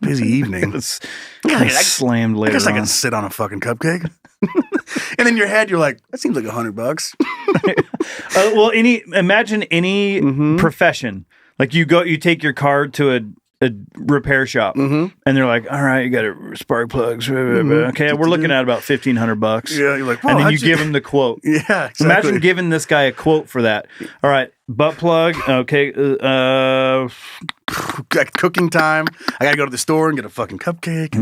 busy evening. I slammed later I guess I can sit on a fucking cupcake. And in your head, you're like, that seems like $100. Imagine any profession. Like you take your car to a repair shop, and they're like, all right, you got spark plugs. Okay, we're looking at about $1,500. Yeah, you're like, and then you give them the quote. Yeah, exactly. Imagine giving this guy a quote for that. All right, butt plug. Okay, cooking time. I gotta go to the store and get a fucking cupcake.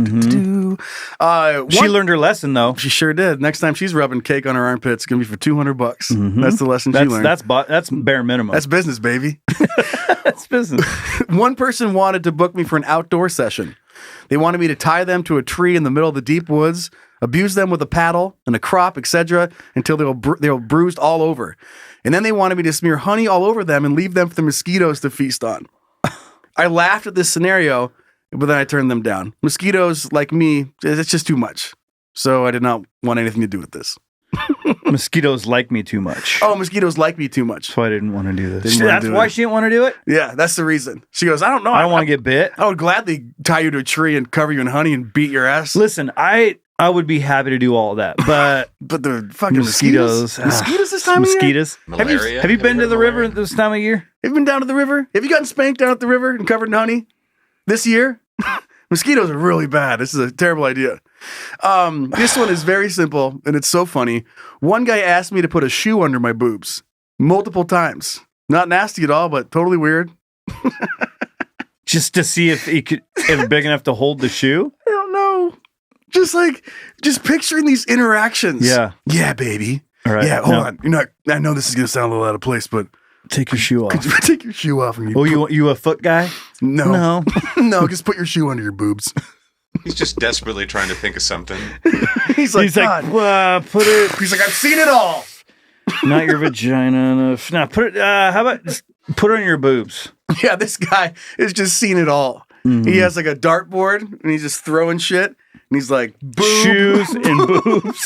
She learned her lesson though. She sure did. Next time she's rubbing cake on her armpit, it's gonna be for $200. That's the lesson she learned. That's bare minimum. That's business, baby. That's business. One person wanted to book me for an outdoor session. They wanted me to tie them to a tree in the middle of the deep woods, abuse them with a paddle and a crop, etc., until they were bruised all over. And then they wanted me to smear honey all over them and leave them for the mosquitoes to feast on. I laughed at this scenario, but then I turned them down. Mosquitoes, like me, it's just too much. So I did not want anything to do with this. Mosquitoes like me too much. Oh, mosquitoes like me too much. So I didn't want to do this. That's why she didn't want to do it? Yeah, that's the reason. She goes, I don't know. I don't want to get bit. I would gladly tie you to a tree and cover you in honey and beat your ass. Listen, I would be happy to do all that, but the fucking mosquitoes this time of year? Malaria. Have you been to the river this time of year? Have you been down to the river? Have you gotten spanked down at the river and covered in honey this year? Mosquitoes are really bad. This is a terrible idea. This one is very simple, and it's so funny. One guy asked me to put a shoe under my boobs multiple times. Not nasty at all, but totally weird. Just to see if it's big enough to hold the shoe? I don't know. Just picturing these interactions. Yeah. Yeah, baby. All right. Yeah, hold on. I know this is going to sound a little out of place, but take your shoe off. Could you take your shoe off? And you a foot guy? No. No, just put your shoe under your boobs. He's just desperately trying to think of something. He's like, put it. He's like, I've seen it all. Not your vagina enough. No, put it. How about just put it on your boobs? Yeah, this guy has just seen it all. He has like a dartboard and he's just throwing shit. And he's like, boob. Shoes and boobs.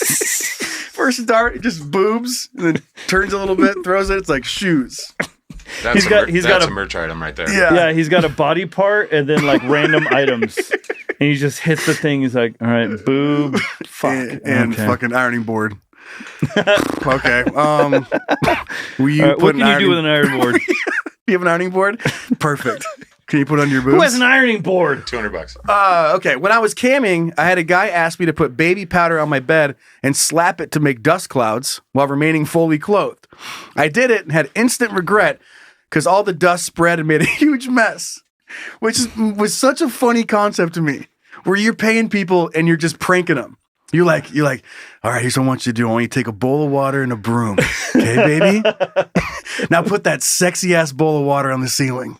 First dart, just boobs, and then turns a little bit, throws it. It's like shoes. That's a merch item right there. Yeah, he's got a body part and then like random items. And he just hits the thing. He's like, all right, boob, fuck. And fucking ironing board. Okay. What can you do with an ironing board? You have an ironing board? Perfect. Can you put it under your boobs? Who has an ironing board? $200. Okay. When I was camming, I had a guy ask me to put baby powder on my bed and slap it to make dust clouds while remaining fully clothed. I did it and had instant regret because all the dust spread and made a huge mess, which was such a funny concept to me, where you're paying people and you're just pranking them. You're like, all right, here's what I want you to do. I want you to take a bowl of water and a broom. Okay, baby? Now put that sexy ass bowl of water on the ceiling.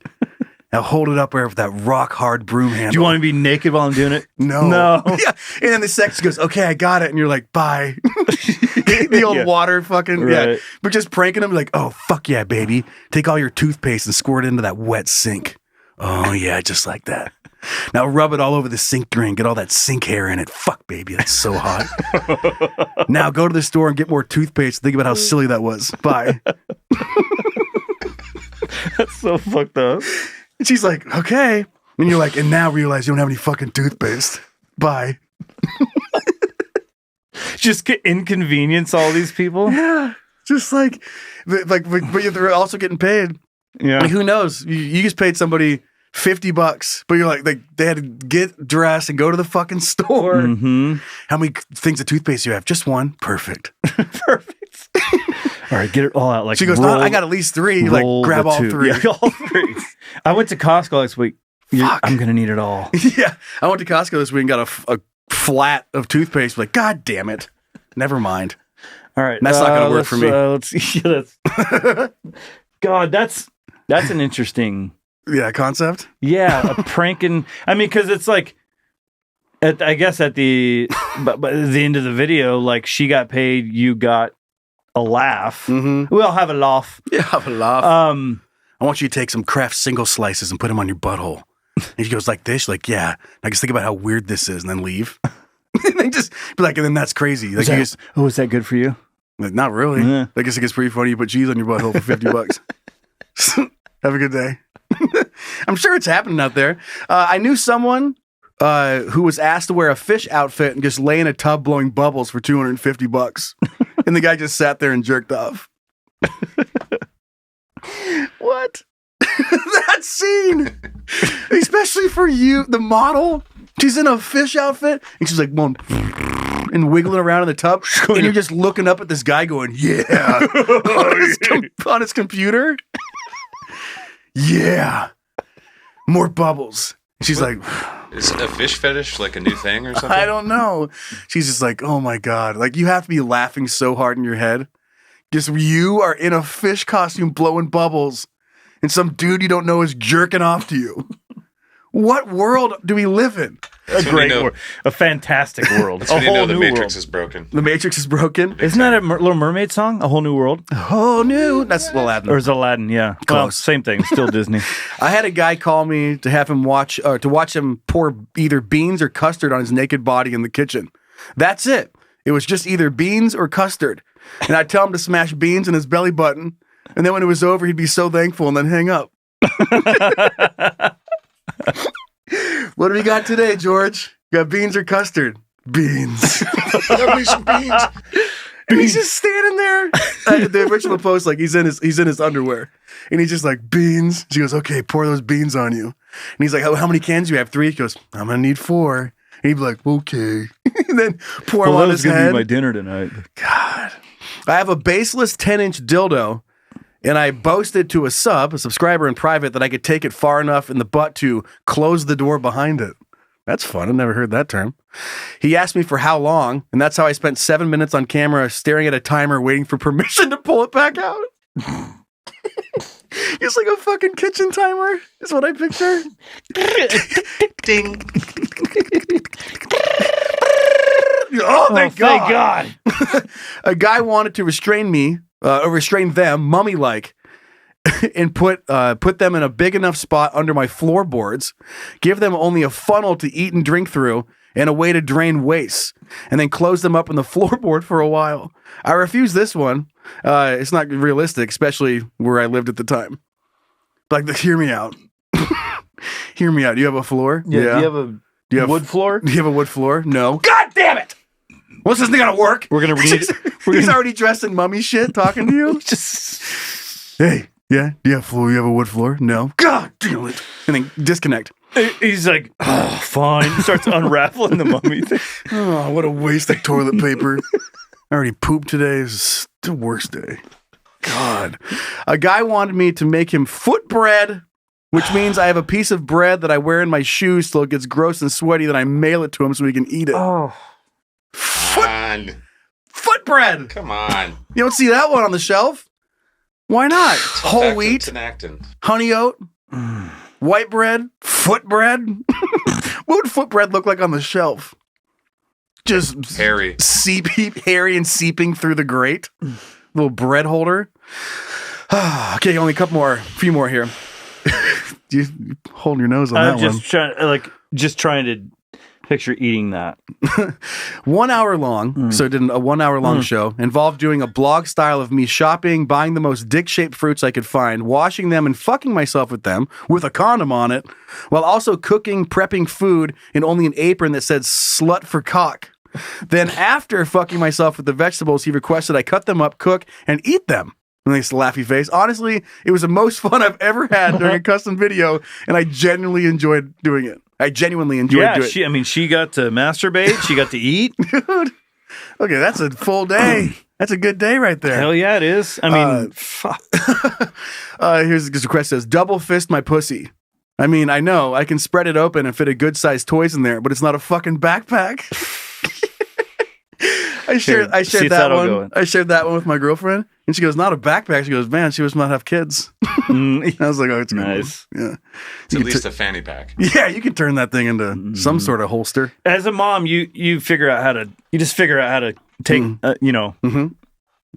Now hold it up there with that rock hard broom handle. Do you want to be naked while I'm doing it? No. Yeah. And then the sex goes, okay, I got it. And you're like, bye. The old water fucking, yeah. But just pranking them like, oh, fuck yeah, baby. Take all your toothpaste and squirt it into that wet sink. Oh, yeah, just like that. Now rub it all over the sink drain. Get all that sink hair in it. Fuck, baby. That's so hot. Now go to the store and get more toothpaste. Think about how silly that was. Bye. That's so fucked up. And she's like, okay. And you're like, and now realize you don't have any fucking toothpaste. Bye. Just inconvenience all these people. Yeah. Just but they're also getting paid. Yeah. Like, who knows? You just paid somebody $50, but you're like they had to get dressed and go to the fucking store. Mm-hmm. How many things of toothpaste you have? Just one. Perfect. Perfect. All right, get it all out. Like she goes, no, I got at least 3. Like grab all 3. Yeah, all 3. I went to Costco last week. I'm gonna need it all. Yeah, I went to Costco this week and got a flat of toothpaste. Like, God damn it. Never mind. All right, that's not gonna work for me. God, that's an interesting. Yeah, concept? Yeah, a pranking. I mean, because it's like, I guess at the end of the video, like she got paid, you got a laugh. Mm-hmm. We all have a laugh. Yeah, have a laugh. I want you to take some Kraft single slices and put them on your butthole. And she goes like this, like, yeah. I just think about how weird this is and then leave. And then just be like, and then that's crazy. Like, is that good for you? Like, not really. Yeah. I guess it gets pretty funny. You put cheese on your butthole for $50. Have a good day. I'm sure it's happening out there. I knew someone who was asked to wear a fish outfit and just lay in a tub blowing bubbles for $250. And the guy just sat there and jerked off. What? That scene. Especially for you, the model. She's in a fish outfit and she's like going and wiggling around in the tub. And you're just looking up at this guy going, yeah. On his computer. Yeah. More bubbles. She's like, is a fish fetish like a new thing or something? I don't know. She's just like, oh my God. Like, you have to be laughing so hard in your head. Just you are in a fish costume blowing bubbles and some dude you don't know is jerking off to you. What world do we live in? A great world. A fantastic world. That's when you know the Matrix is broken. The Matrix is broken? Isn't that a Little Mermaid song? A Whole New World? A whole new... That's Aladdin. Or is it Aladdin? Yeah. Close. Well, same thing. Still Disney. I had a guy call me to have him watch him pour either beans or custard on his naked body in the kitchen. That's it. It was just either beans or custard. And I'd tell him to smash beans in his belly button. And then when it was over, he'd be so thankful and then hang up. What do we got today, George? Got beans or custard? Beans. Love me some beans. And he's just standing there. The original post, like he's in his underwear, and he's just like, beans. She goes, okay, pour those beans on you. And he's like, how many cans do you have? 3. He goes, I'm gonna need 4. And he'd be like, okay. And then pour them on his head. That was gonna be my dinner tonight. God, I have a baseless 10-inch dildo. And I boasted to a subscriber in private, that I could take it far enough in the butt to close the door behind it. That's fun. I've never heard that term. He asked me for how long, and that's how I spent 7 minutes on camera staring at a timer waiting for permission to pull it back out. It's like a fucking kitchen timer, is what I picture. Ding. Oh, thank God. God. A guy wanted to restrain them, mummy-like, and put them in a big enough spot under my floorboards, give them only a funnel to eat and drink through, and a way to drain waste, and then close them up in the floorboard for a while. I refuse this one. It's not realistic, especially where I lived at the time. Like, hear me out. Hear me out. Do you have a floor? Yeah. Do you have a wood floor? Do you have a wood floor? No. God damn it! What's this thing gonna work? We're gonna read it. He's already dressed in mummy shit talking to you. Hey, yeah, do you have a floor? You have a wood floor? No. God damn it. And then disconnect. He's like, oh, fine. Starts unraveling the mummy thing. Oh, what a waste of toilet paper. I already pooped today. It's the worst day. God. A guy wanted me to make him foot bread, which means I have a piece of bread that I wear in my shoes till it gets gross and sweaty, then I mail it to him so he can eat it. Oh. Foot bread. Come on. You don't see that one on the shelf. Why not? Whole wheat, Tenactin. honey oat, white bread, foot bread. What would foot bread look like on the shelf? Just hairy, hairy and seeping through the grate. Little bread holder. Okay, only a few more here. You holding your nose on that one. Just trying to picture eating that. 1 hour long. So I did a 1 hour long show. Involved doing a blog style of me shopping, buying the most dick-shaped fruits I could find, washing them and fucking myself with them, with a condom on it, while also cooking, prepping food in only an apron that said slut for cock. Then after fucking myself with the vegetables, he requested I cut them up, cook, and eat them. Nice laughy face. Honestly, it was the most fun I've ever had during a custom video, and I genuinely enjoyed doing it. Doing it. She got to masturbate. She got to eat. Dude. Okay, that's a full day. That's a good day right there. Hell yeah, it is. Fuck. Here's this request says, double fist my pussy. I mean, I know I can spread it open and fit a good sized toys in there, but it's not a fucking backpack. I shared that one. I shared that one with my girlfriend, and she goes, "Not a backpack." She goes, "Man, she must not have kids." I was like, "Oh, it's nice." Yeah, it's at least a fanny pack. Yeah, you can turn that thing into some sort of holster. As a mom, you figure out how to. You just figure out how to take.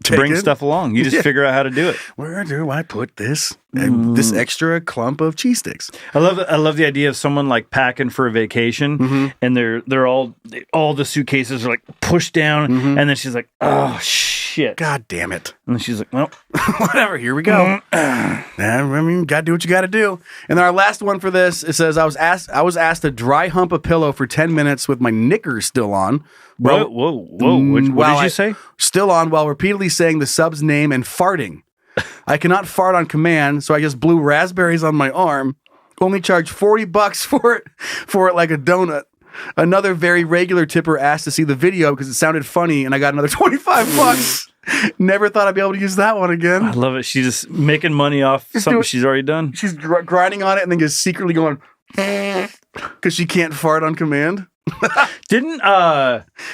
To bring stuff along. You just figure out how to do it. Where do I put this? This extra clump of cheese sticks. I love the idea of someone like packing for a vacation, and they're all the suitcases are like pushed down, and then she's like, "Oh shit, god damn it!" And then she's like, "Well, whatever. Here we go." I mean, gotta do what you gotta do. And then our last one for this, it says, I was asked to dry hump a pillow for 10 minutes with my knickers still on. Whoa! What did you say? Still on while repeatedly saying the sub's name and farting. I cannot fart on command, so I just blew raspberries on my arm. Only charged $40 for it like a donut. Another very regular tipper asked to see the video because it sounded funny, and I got another $25. Never thought I'd be able to use that one again. I love it. She's just making money off something she's already done. She's grinding on it and then just secretly going because she can't fart on command. Didn't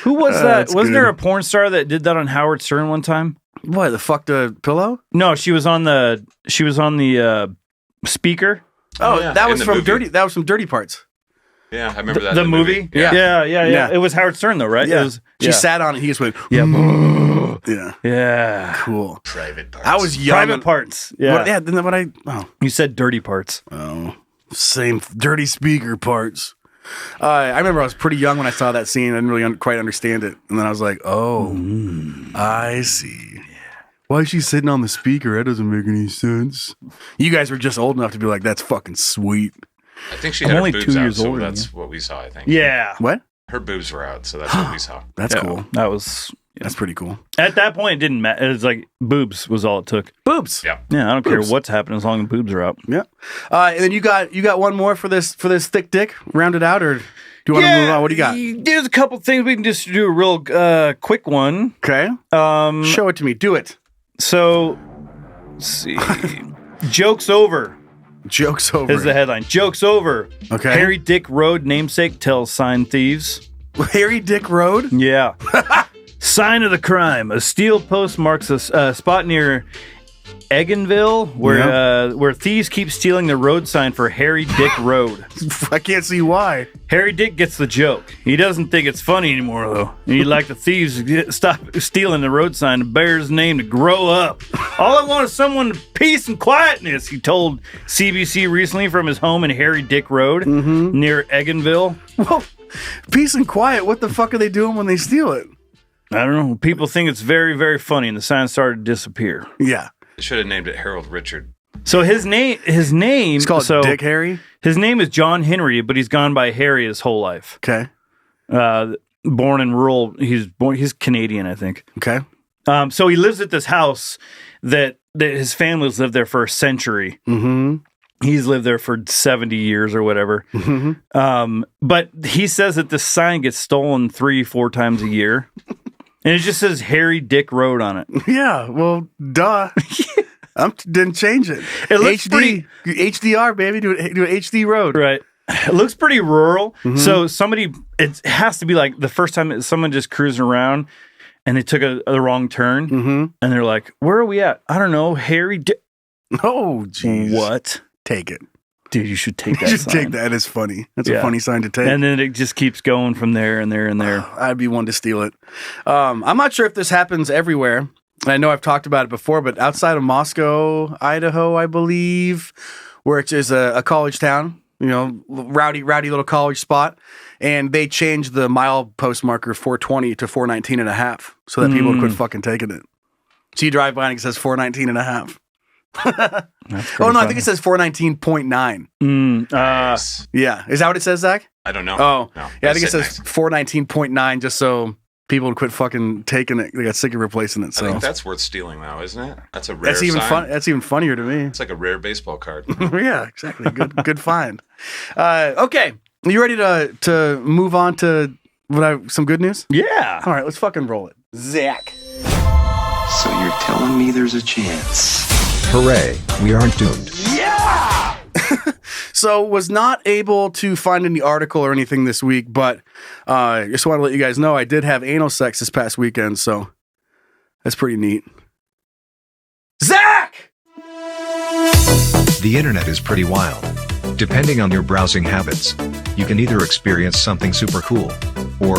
who was that? Wasn't there a porn star that did that on Howard Stern one time? What, the fucked a pillow? No, she was on the speaker. Oh, yeah. That was from movie. That was from Dirty Parts. Yeah, I remember that. The movie? Yeah. It was Howard Stern though, right? Yeah. She sat on it. He just went. Yeah. Cool. Private parts. I was young. Private parts. Yeah. You said dirty parts. Oh, same dirty speaker parts. I remember I was pretty young when I saw that scene. I didn't really quite understand it. And then I was like, oh, I see. Why is she sitting on the speaker? That doesn't make any sense. You guys were just old enough to be like, that's fucking sweet. I think she had her boobs out, so that's what we saw, I think. Yeah. What? Her boobs were out, so that's what we saw. That's cool. That's pretty cool. At that point, it didn't matter. It was like boobs was all it took. Boobs. Yeah. Yeah, I don't care what's happening as long as boobs are out. Yeah. And then you got one more for this thick dick. Round it out, or do you want to move on? What do you got? There's a couple things we can just do a real quick one. Okay. Show it to me. Do it. So, let's see. Joke's over. Joke's over. Is the headline. Joke's over. Okay. Harry Dick Road namesake tells sign thieves. Harry Dick Road? Yeah. Sign of the crime. A steel post marks a spot near Eggenville where thieves keep stealing the road sign for Harry Dick Road. I can't see why. Harry Dick gets the joke. He doesn't think it's funny anymore, though. He'd like the thieves to stop stealing the road sign and bear his name to grow up. All I want is someone peace and quietness, he told CBC recently from his home in Harry Dick Road near Eggenville. Well, peace and quiet. What the fuck are they doing when they steal it? I don't know. People think it's very, very funny, and the sign started to disappear. Yeah. They should have named it Harold Richard. So his name. It's called Dick Harry? His name is John Henry, but he's gone by Harry his whole life. Okay. Born in rural. He's Canadian, I think. Okay. So he lives at this house that his family's lived there for a century. Mm-hmm. He's lived there for 70 years or whatever. Mm-hmm. But he says that this sign gets stolen 3-4 times a year. And it just says Harry Dick Road on it. Yeah, well, duh. Didn't change it. It looks HD, HDR, baby. Do it HD Road. Right. It looks pretty rural. So it has to be like the first time someone just cruising around and they took a wrong turn and they're like, where are we at? I don't know. Oh, jeez. What? Take it. Dude, you should take that You should sign. take that. It's funny. That's a funny sign to take. And then it just keeps going from there and there and there. I'd be one to steal it. I'm not sure if this happens everywhere. I know I've talked about it before, but outside of Moscow, Idaho, I believe, where it is a college town, rowdy little college spot, and they changed the milepost marker 420 to 419 and a half so that people would quit fucking taking it. So you drive by and it says 419 and a half. Oh, no, I think it says 419.9. Nice. Yeah. Is that what it says, Zach? I don't know. Oh, No, yeah, I think it said says 419.9 just so people would quit fucking taking it. They got sick of replacing it. I So think that's worth stealing now, isn't it? That's a rare that's even sign. fun. That's even funnier to me. It's like a rare baseball card. Yeah, exactly. Good find. Okay, you ready to move on to some good news? Yeah. All right, let's fucking roll it, Zach. So you're telling me there's a chance? Hooray, we aren't doomed. So was not able to find any article or anything this week, but just want to let you guys know I did have anal sex this past weekend, so that's pretty neat. Zach! The internet is pretty wild. Depending on your browsing habits, you can either experience something super cool or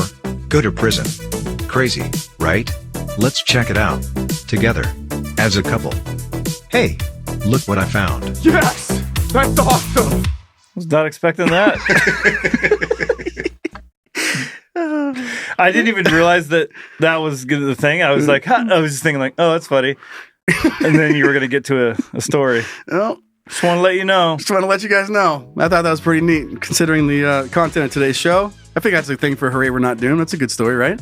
go to prison. Crazy, right? Let's check it out together as a couple. Hey, look what I found. Yes! That's awesome! Was not expecting that. I didn't even realize that was the thing. I was like, I was just thinking like, oh, that's funny. And then you were going to get to a story. Well, just want to let you know. Just want to let you guys know. I thought that was pretty neat considering the content of today's show. I think that's a thing for Hooray We're Not Doomed. That's a good story, right?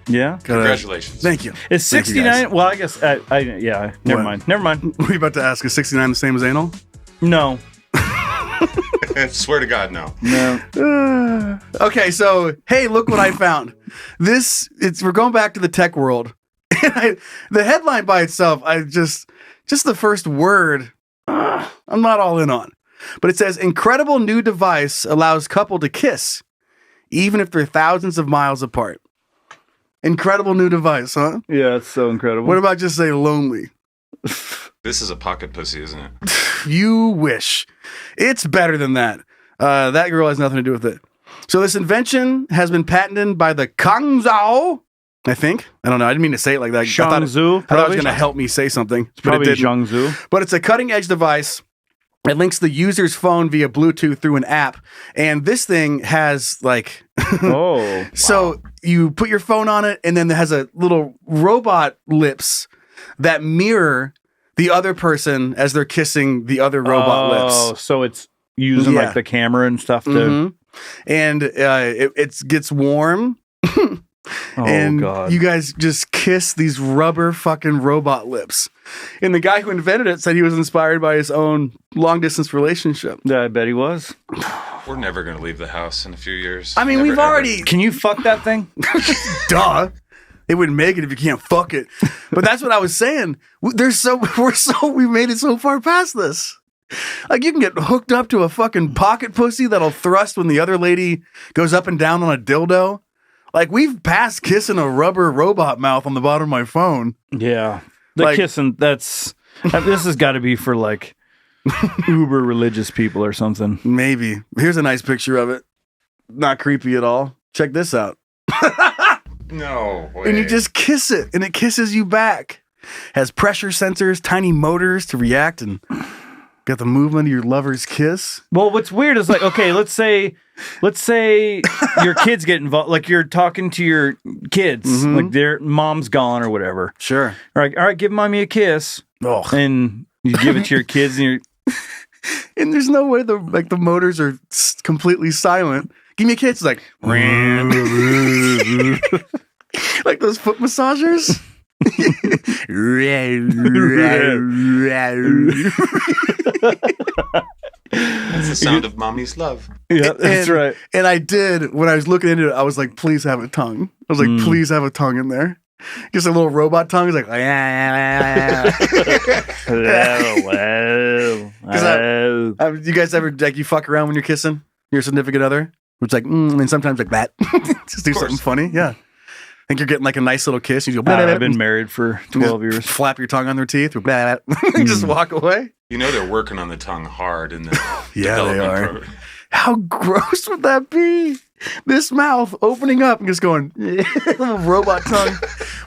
Yeah. Congratulations. Thank you. Is 69? Well, I guess, yeah, never What? mind. Were you about to ask, is 69 the same as anal? No. Swear to God, no. No. Okay, so, hey, look what I found. We're going back to the tech world. And the headline by itself, just the first word, I'm not all in on. But it says, incredible new device allows couple to kiss, even if they're thousands of miles apart. Incredible new device, huh? Yeah, it's so incredible. What about just say lonely? This is a pocket pussy, isn't it? You wish. It's better than that. That girl has nothing to do with it. So this invention has been patented by the Kangzhou, I think. I don't know. I didn't mean to say it like that. Shangzhou, I thought it was probably. going to help me say something. It's But it probably didn't. Zhangzhou. But it's a cutting-edge device. It links the user's phone via Bluetooth through an app. And this thing has like... Oh. So you put your phone on it, and then it has a little robot lips that mirror the other person as they're kissing the other robot lips. Oh, so it's using Yeah. like the camera and stuff to... Mhm. And it gets warm. And God. you guys just kiss these rubber fucking robot lips. And the guy who invented it said he was inspired by his own long distance relationship. Yeah, I bet he was. We're never going to leave the house in a few years. I mean, Never, we've ever. already... Can you fuck that thing? Duh. They wouldn't make it if you can't fuck it. But that's what I was saying. We made it so far past this. Like, you can get hooked up to a fucking pocket pussy that'll thrust when the other lady goes up and down on a dildo. Like, we've passed kissing a rubber robot mouth on the bottom of my phone. Yeah. The Like- kissing, this has got to be for like uber religious people or something. Maybe. Here's a nice picture of it. Not creepy at all. Check this out. No way. And you just kiss it, and it kisses you back. Has pressure sensors, tiny motors to react, and got the movement of your lover's kiss. Well, what's weird is like, okay, let's say your kids get involved, like you're talking to your kids, like their mom's gone or whatever. Sure. All right, give mommy a kiss. Oh. And you give it to your kids, and you're And there's no way the motors are completely silent. Give me a kiss. It's like, like those foot massagers. It's the sound of mommy's love. yeah, that's right. And I did, when I was looking into it, I was like, please have a tongue. I was like, please have a tongue in there. Just a little robot tongue. It's like, you guys ever, like, you fuck around when you're kissing? your significant other? It's like, and sometimes like that. Just do something funny. Yeah. Think you're getting like a nice little kiss. You go, blah, blah, I've been married for 12 years. Flap your tongue on their teeth. Blah, blah, blah. Just walk away. You know they're working on the tongue hard in the Yeah, they development are. program. How gross would that be? This mouth opening up and just going, little robot tongue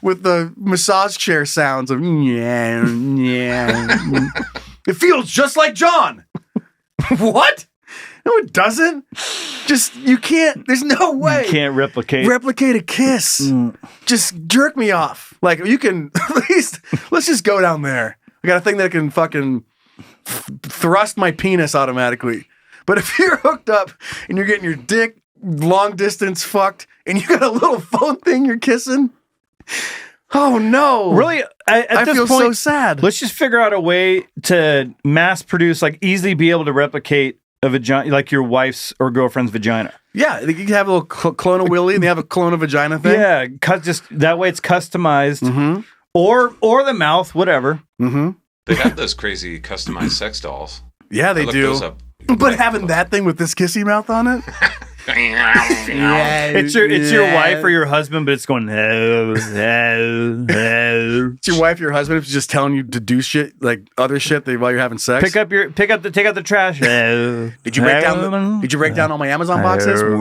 with the massage chair sounds of, yeah. It feels just like John. What? No, it doesn't. Just, you can't, there's no way. You can't replicate A kiss. Just jerk me off. Like, you can, at least, let's just go down there. I got a thing that can fucking thrust my penis automatically. But if you're hooked up and you're getting your dick long distance fucked and you got a little phone thing you're kissing, oh no. Really, I feel so sad. Let's just figure out a way to mass produce, like easily be able to replicate a vagina, like your wife's or girlfriend's vagina. Yeah, you can have a little clone of Willy and they have a clone of vagina thing. Yeah, just that way it's customized. Or the mouth, whatever. They got those crazy customized sex dolls. Yeah, they I looked do. those up. But having that thing with this kissy mouth on it? It's your wife or your husband, but it's going. It's your wife, your husband, who's just telling you to do shit like other shit while you're having sex. Take out the trash. Did you break down all my Amazon boxes? Your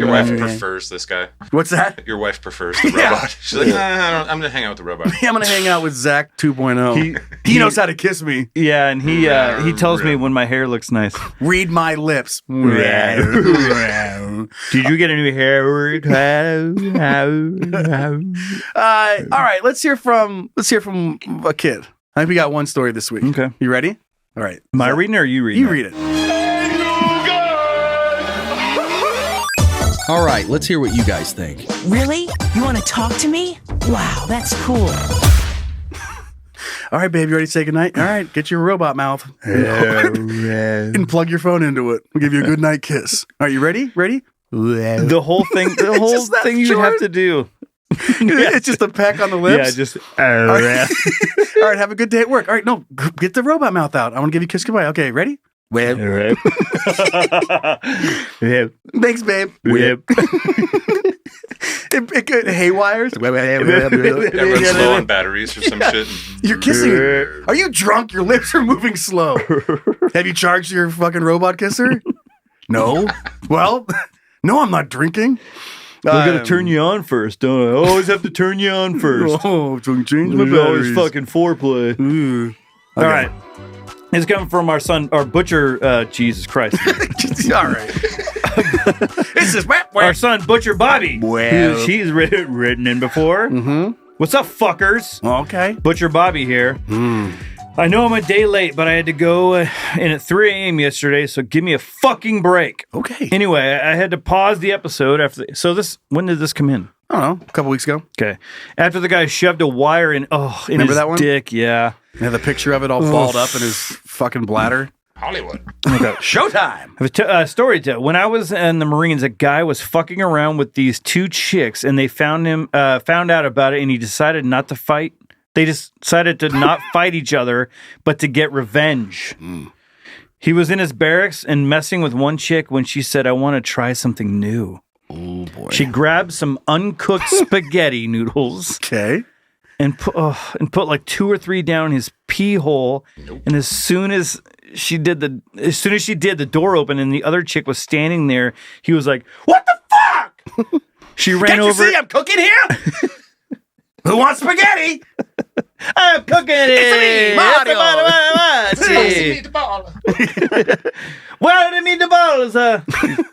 wife prefers this guy. What's that? Your wife prefers the robot. She's like, I'm gonna hang out with the robot. I'm gonna hang out with Zach 2.0. He knows how to kiss me. Yeah, and he tells me when my hair looks nice. Read my lips. Did you get a new hair? All right, let's hear from a kid. I think we got one story this week. Okay. You ready? All right. Am I reading it or are you reading? You read it. All right, let's hear what you guys think. Really? You want to talk to me? Wow, that's cool. All right, babe, you ready to say goodnight? All right, get your robot mouth. And plug your phone into it. We'll give you a good night kiss. All right, you ready? Ready? The whole thing you have to do. It's just a peck on the lips? Yeah, just... All right, have a good day at work. All right, no, get the robot mouth out. I want to give you a kiss goodbye. Okay, ready? Whip. Whip. Thanks, babe. Whip. It could haywires. Everyone's low on batteries or some shit. You're kissing. Are you drunk? Your lips are moving slow. Have you charged your fucking robot kisser? No. Well, no, I'm not drinking. I gotta turn you on first, don't I? I always have to turn you on first. Oh, so change my There's batteries. always fucking foreplay. Okay. All right. It's coming from our son, our butcher, Jesus Christ. All right. This is our son, Butcher Bobby. Well. He's written in before. What's up, fuckers? Okay. Butcher Bobby here. I know I'm a day late, but I had to go in at 3 a.m. yesterday, so give me a fucking break. Okay. Anyway, I had to pause the episode after. When did this come in? I don't know. A couple weeks ago. Okay. After the guy shoved a wire in Remember his that one? dick. Yeah. Yeah, the picture of it all balled up in his fucking bladder. Hollywood. Okay. Showtime. I have a story to tell. When I was in the Marines, a guy was fucking around with these two chicks, and they found out about it, and he decided not to fight. They decided to not fight each other, but to get revenge. He was in his barracks and messing with one chick when she said, "I want to try something new." Oh boy. She grabbed some uncooked spaghetti noodles. Okay. And put like 2 or 3 down his pee hole. Nope. And as soon as she did, the door opened and the other chick was standing there. He was like, "What the fuck?" She ran over. Can't you see I'm cooking here? Who wants spaghetti? I'm cooking it. It's me, Mario. Where are the meatballs?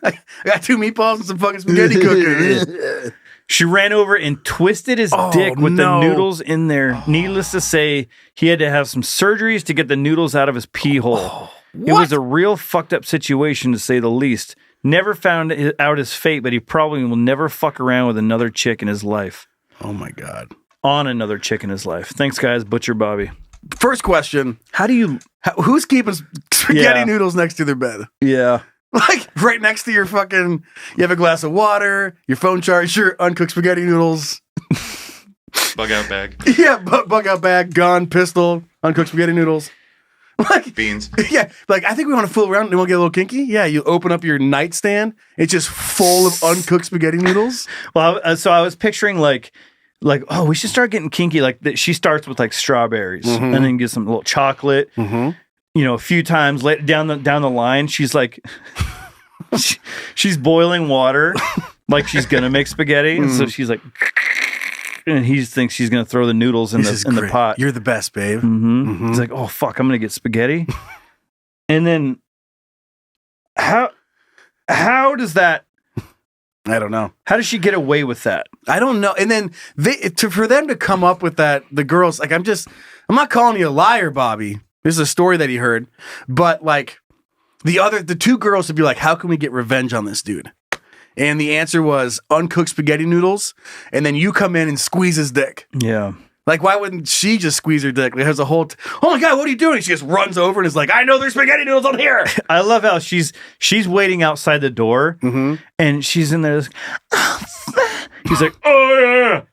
I got 2 meatballs and some fucking spaghetti cooking. She ran over and twisted his dick with the noodles in there. Needless to say, he had to have some surgeries to get the noodles out of his pee hole. It was a real fucked up situation, to say the least. Never found out his fate, but he probably will never fuck around with another chick in his life. Oh my God. On another chick in his life. Thanks, guys. Butcher Bobby. First question. Who's keeping spaghetti noodles next to their bed? Yeah. Like right next to your fucking, you have a glass of water, your phone charger, uncooked spaghetti noodles. Bug out bag. Yeah, bug out bag, gun, pistol, uncooked spaghetti noodles. Like beans. Yeah, like I think we want to fool around and we'll get a little kinky. Yeah, you open up your nightstand. It's just full of uncooked spaghetti noodles. Well, so I was picturing like, oh, we should start getting kinky. Like she starts with like strawberries, and then gets some little chocolate. A few times down the line, she's like, she's boiling water, like she's gonna make spaghetti, and so she's like. And he thinks she's going to throw the noodles in the pot. You're the best, babe. He's like, oh, fuck, I'm going to get spaghetti. And then how does that... I don't know. How does she get away with that? I don't know. And then for them to come up with that, the girls, like, I'm not calling you a liar, Bobby. This is a story that he heard. But, like, the two girls would be like, how can we get revenge on this dude? And the answer was uncooked spaghetti noodles, and then you come in and squeeze his dick. Yeah. Like, why wouldn't she just squeeze her dick? There's a whole, oh my God, what are you doing? She just runs over and is like, I know there's spaghetti noodles on here. I love how she's waiting outside the door, and she's in there. He's like, oh, yeah.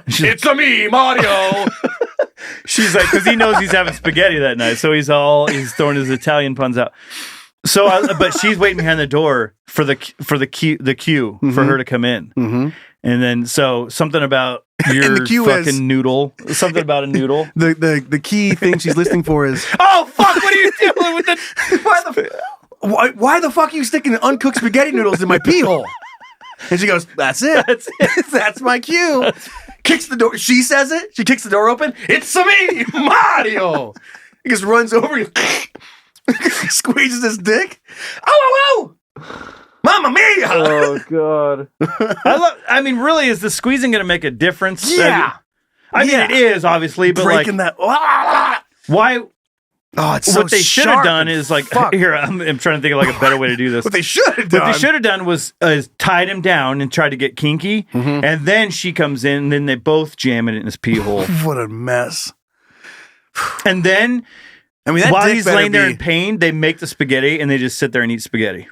It's a me, Mario. She's like, because he knows he's having spaghetti that night, so he's throwing his Italian puns out. So, but she's waiting behind the door for the cue for her to come in, and then something about your fucking noodle, something about a noodle. The key thing she's listening for is, oh fuck, what are you doing with the? Why the fuck are you sticking uncooked spaghetti noodles in my pee hole? And she goes, that's it. That's my cue. Kicks the door. She says it. She kicks the door open. It's me, Mario. He just runs over. Squeezes his dick. Oh, Mamma mia! Oh God! I mean, really, is the squeezing going to make a difference? Yeah. I mean, it is obviously, but breaking like, that. Why? Oh, it's so what they should have done is like, here, I'm trying to think of like a better way to do this. What they should have done was tied him down and tried to get kinky, and then she comes in, and then they both jam it in his pee hole. What a mess! And then. I mean, while he's laying there in pain, they make the spaghetti and they just sit there and eat spaghetti.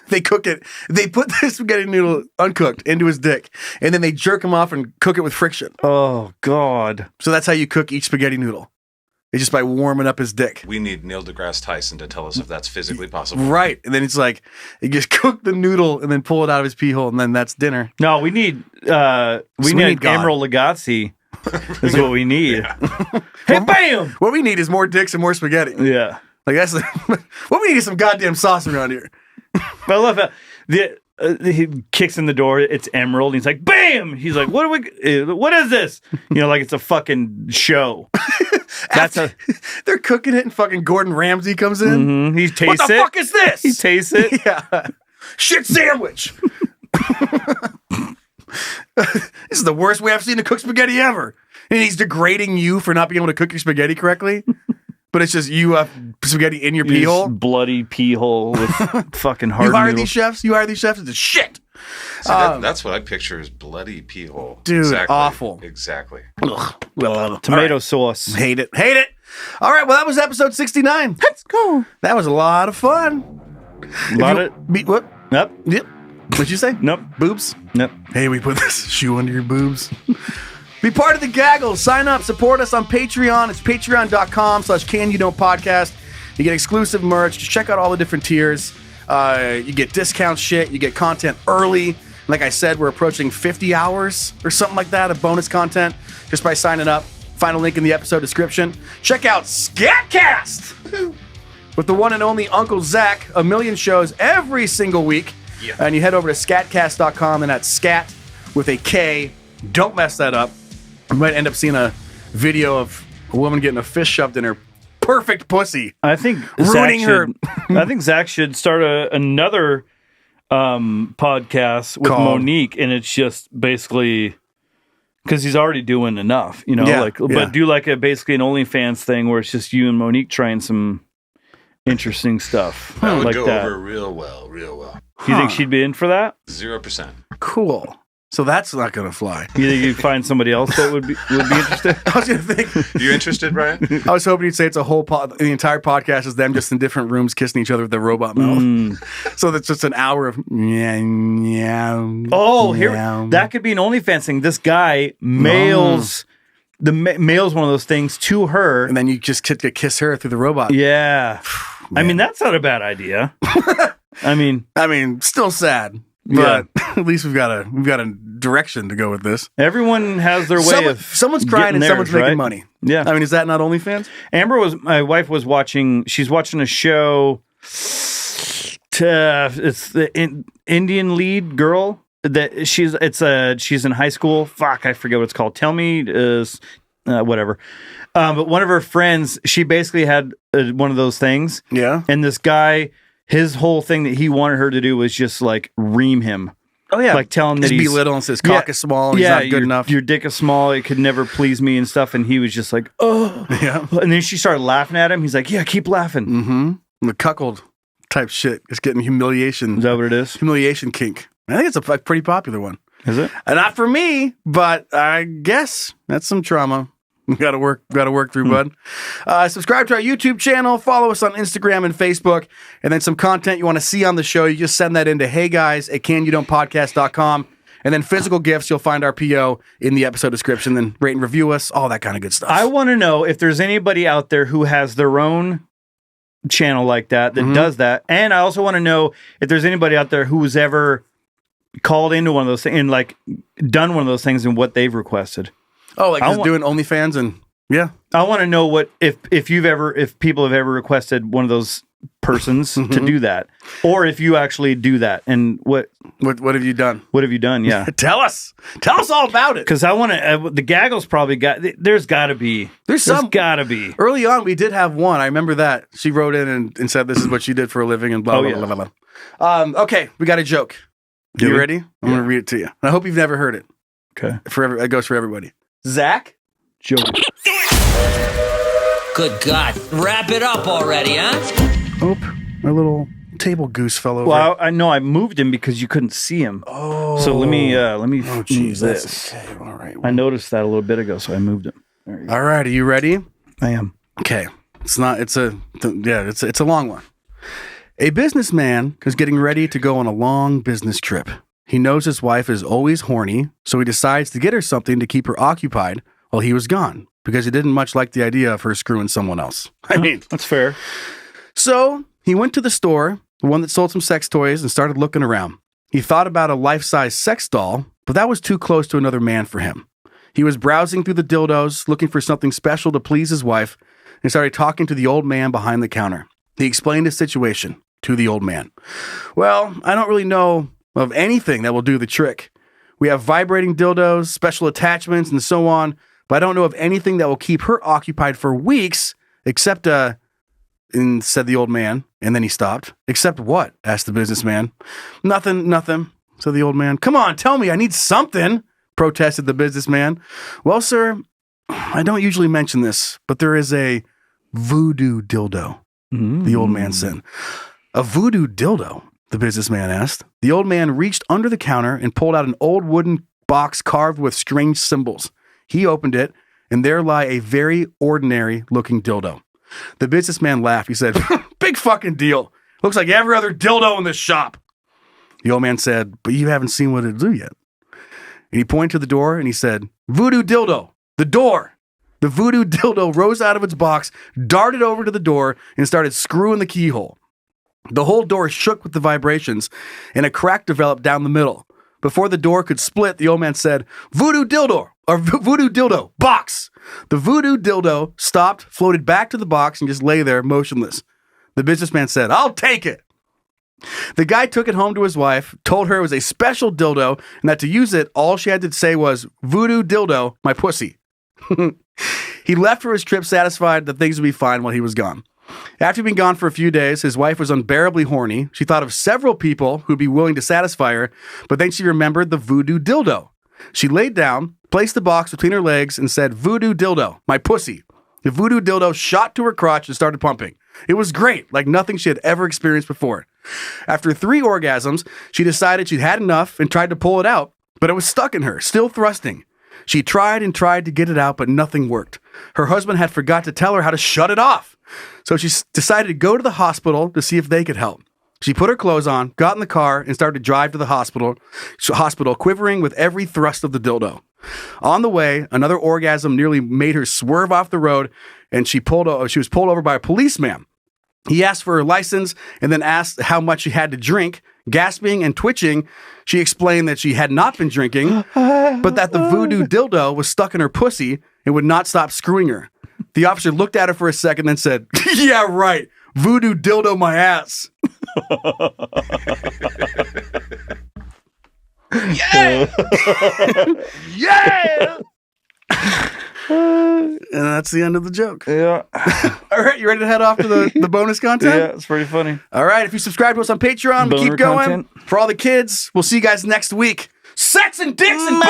They cook it. They put the spaghetti noodle uncooked into his dick, and then they jerk him off and cook it with friction. Oh, God. So that's how you cook each spaghetti noodle. It's just by warming up his dick. We need Neil deGrasse Tyson to tell us if that's physically possible. Right. And then it's like, you just cook the noodle and then pull it out of his pee hole, and then that's dinner. No, we need Emerald Lagasse. Is what we need. Yeah. Hey, bam! What we need is more dicks and more spaghetti. Yeah. Like what we need is some goddamn sauce around here. But I love how he kicks in the door. It's Emerald. And he's like, bam! He's like, what is this? Like it's a fucking show. They're cooking it and fucking Gordon Ramsay comes in. He tastes it. What the fuck is this? He tastes it. Yeah. Shit sandwich. This is the worst way I've seen to cook spaghetti ever. And he's degrading you for not being able to cook your spaghetti correctly. But it's just you have spaghetti in your pee hole. Bloody pee hole with fucking hard You hire noodles. these chefs? You hire these chefs? It's shit. See, that's what I picture as bloody pee hole. Dude, exactly. awful. Exactly. Ugh. Tomato sauce. Hate it. All right, well, that was episode 69. Let's go. That was a lot of fun. What? Yep. What'd you say? Nope. Boobs? Nope. Hey, we put this shoe under your boobs. Be part of the gaggle. Sign up. Support us on Patreon. It's patreon.com/CanYouDon'tPodcast. You get exclusive merch. Just check out all the different tiers. You get discount shit. You get content early. Like I said, we're approaching 50 hours or something like that of bonus content just by signing up. Find a link in the episode description. Check out Scatcast with the one and only Uncle Zach. 1 million shows every single week. Yeah. And you head over to scatcast.com, and that's scat with a K. Don't mess that up. You might end up seeing a video of a woman getting a fish shoved in her perfect pussy. I think Zach should start another podcast with Monique, and it's just basically because he's already doing enough, but do like basically an OnlyFans thing where it's just you and Monique trying some interesting stuff. That would like go that. over real well. Do you think she'd be in for that? 0%. Cool. So that's not going to fly. You think you'd find somebody else that would be interested? I was going to think. You interested, Brian? I was hoping you'd say it's a whole the entire podcast is them just in different rooms kissing each other with their robot mouth. So that's just an hour of that could be an OnlyFans thing. This guy mails mails one of those things to her. And then you just get to kiss her through the robot. Yeah. I mean, that's not a bad idea. I mean, still sad. But at least we've got a direction to go with this. Everyone has their way of someone's crying and theirs, someone's making right? money. Yeah. I mean, is that not OnlyFans? My wife was watching. She's watching a show. It's the Indian lead girl that she's in high school. Fuck, I forget what it's called. Tell me, whatever. But one of her friends, she basically had one of those things. Yeah. And this guy, his whole thing that he wanted her to do was just like ream him. Oh yeah, like tell him that just he's belittle and says cock is small. And he's not good enough. Your dick is small. It could never please me and stuff. And he was just like, oh yeah. And then she started laughing at him. He's like, yeah, keep laughing. Mm-hmm. The cuckold type shit is getting humiliation. Is that what it is? Humiliation kink. I think it's a pretty popular one. Is it? Not for me, but I guess that's some trauma. We gotta work through, bud. Subscribe to our YouTube channel, follow us on Instagram and Facebook, and then some content you want to see on the show, you just send that into heyguys@canyoudon'tpodcast.com, and then physical gifts, you'll find our PO in the episode description, then rate and review us, all that kind of good stuff. I want to know if there's anybody out there who has their own channel like that does that, and I also want to know if there's anybody out there who's ever called into one of those things and like done one of those things and what they've requested. Oh, like just doing OnlyFans and yeah. I want to know what if people have ever requested one of those persons to do that, or if you actually do that, and what have you done? What have you done? Yeah, tell us all about it. Because I want to. The Gaggles probably got. There's got to be. There's got to be. Early on, we did have one. I remember that she wrote in and said this is what she did for a living and blah blah blah blah blah. Okay, we got a joke. You ready? I'm going to read it to you. And I hope you've never heard it. Okay, it goes for everybody. Zach? Joke. Good God. Wrap it up already, huh? Oh, my little table goose fell over. Well, I know I moved him because you couldn't see him. Oh. So let me Oh, move geez. this. That's okay. All right. I noticed that a little bit ago, so I moved him. All right. Are you ready? I am. Okay. It's a long one. A businessman is getting ready to go on a long business trip. He knows his wife is always horny, so he decides to get her something to keep her occupied while he was gone, because he didn't much like the idea of her screwing someone else. I mean, that's fair. So he went to the store, the one that sold some sex toys, and started looking around. He thought about a life-size sex doll, but that was too close to another man for him. He was browsing through the dildos, looking for something special to please his wife, and started talking to the old man behind the counter. He explained his situation to the old man. Well, I don't really know of anything that will do the trick. We have vibrating dildos, special attachments, and so on, but I don't know of anything that will keep her occupied for weeks, except, and said the old man, and then he stopped. Except what? Asked the businessman. Nothing, said the old man. Come on, tell me, I need something, protested the businessman. Well, sir, I don't usually mention this, but there is a voodoo dildo, the old man said. A voodoo dildo? The businessman asked. The old man reached under the counter and pulled out an old wooden box carved with strange symbols. He opened it, and there lay a very ordinary-looking dildo. The businessman laughed. He said, big fucking deal. Looks like every other dildo in this shop. The old man said, but you haven't seen what it'll do yet. And he pointed to the door, and he said, voodoo dildo, the door. The voodoo dildo rose out of its box, darted over to the door, and started screwing the keyhole. The whole door shook with the vibrations, and a crack developed down the middle. Before the door could split, the old man said, voodoo dildo, box. The voodoo dildo stopped, floated back to the box, and just lay there motionless. The businessman said, I'll take it. The guy took it home to his wife, told her it was a special dildo, and that to use it, all she had to say was, voodoo dildo, my pussy. He left for his trip satisfied that things would be fine while he was gone. After being gone for a few days, his wife was unbearably horny. She thought of several people who'd be willing to satisfy her, but then she remembered the voodoo dildo. She laid down, placed the box between her legs, and said, voodoo dildo, my pussy. The voodoo dildo shot to her crotch and started pumping. It was great, like nothing she had ever experienced before. After 3 orgasms, she decided she'd had enough and tried to pull it out, but it was stuck in her, still thrusting. She tried and tried to get it out, but nothing worked. Her husband had forgot to tell her how to shut it off. So she decided to go to the hospital to see if they could help. She put her clothes on, got in the car, and started to drive to the hospital, quivering with every thrust of the dildo. On the way, another orgasm nearly made her swerve off the road, and she was pulled over by a policeman. He asked for her license and then asked how much she had to drink. Gasping and twitching, she explained that she had not been drinking, but that the voodoo dildo was stuck in her pussy and would not stop screwing her. The officer looked at her for a second, then said, "Yeah, right. Voodoo dildo my ass." Yeah! Yeah! And that's the end of the joke. Yeah. All right, you ready to head off to the bonus content? Yeah, it's pretty funny. All right, if you subscribe to us on Patreon, we keep going. Content. For all the kids, we'll see you guys next week. Sex and dicks and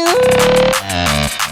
boobs!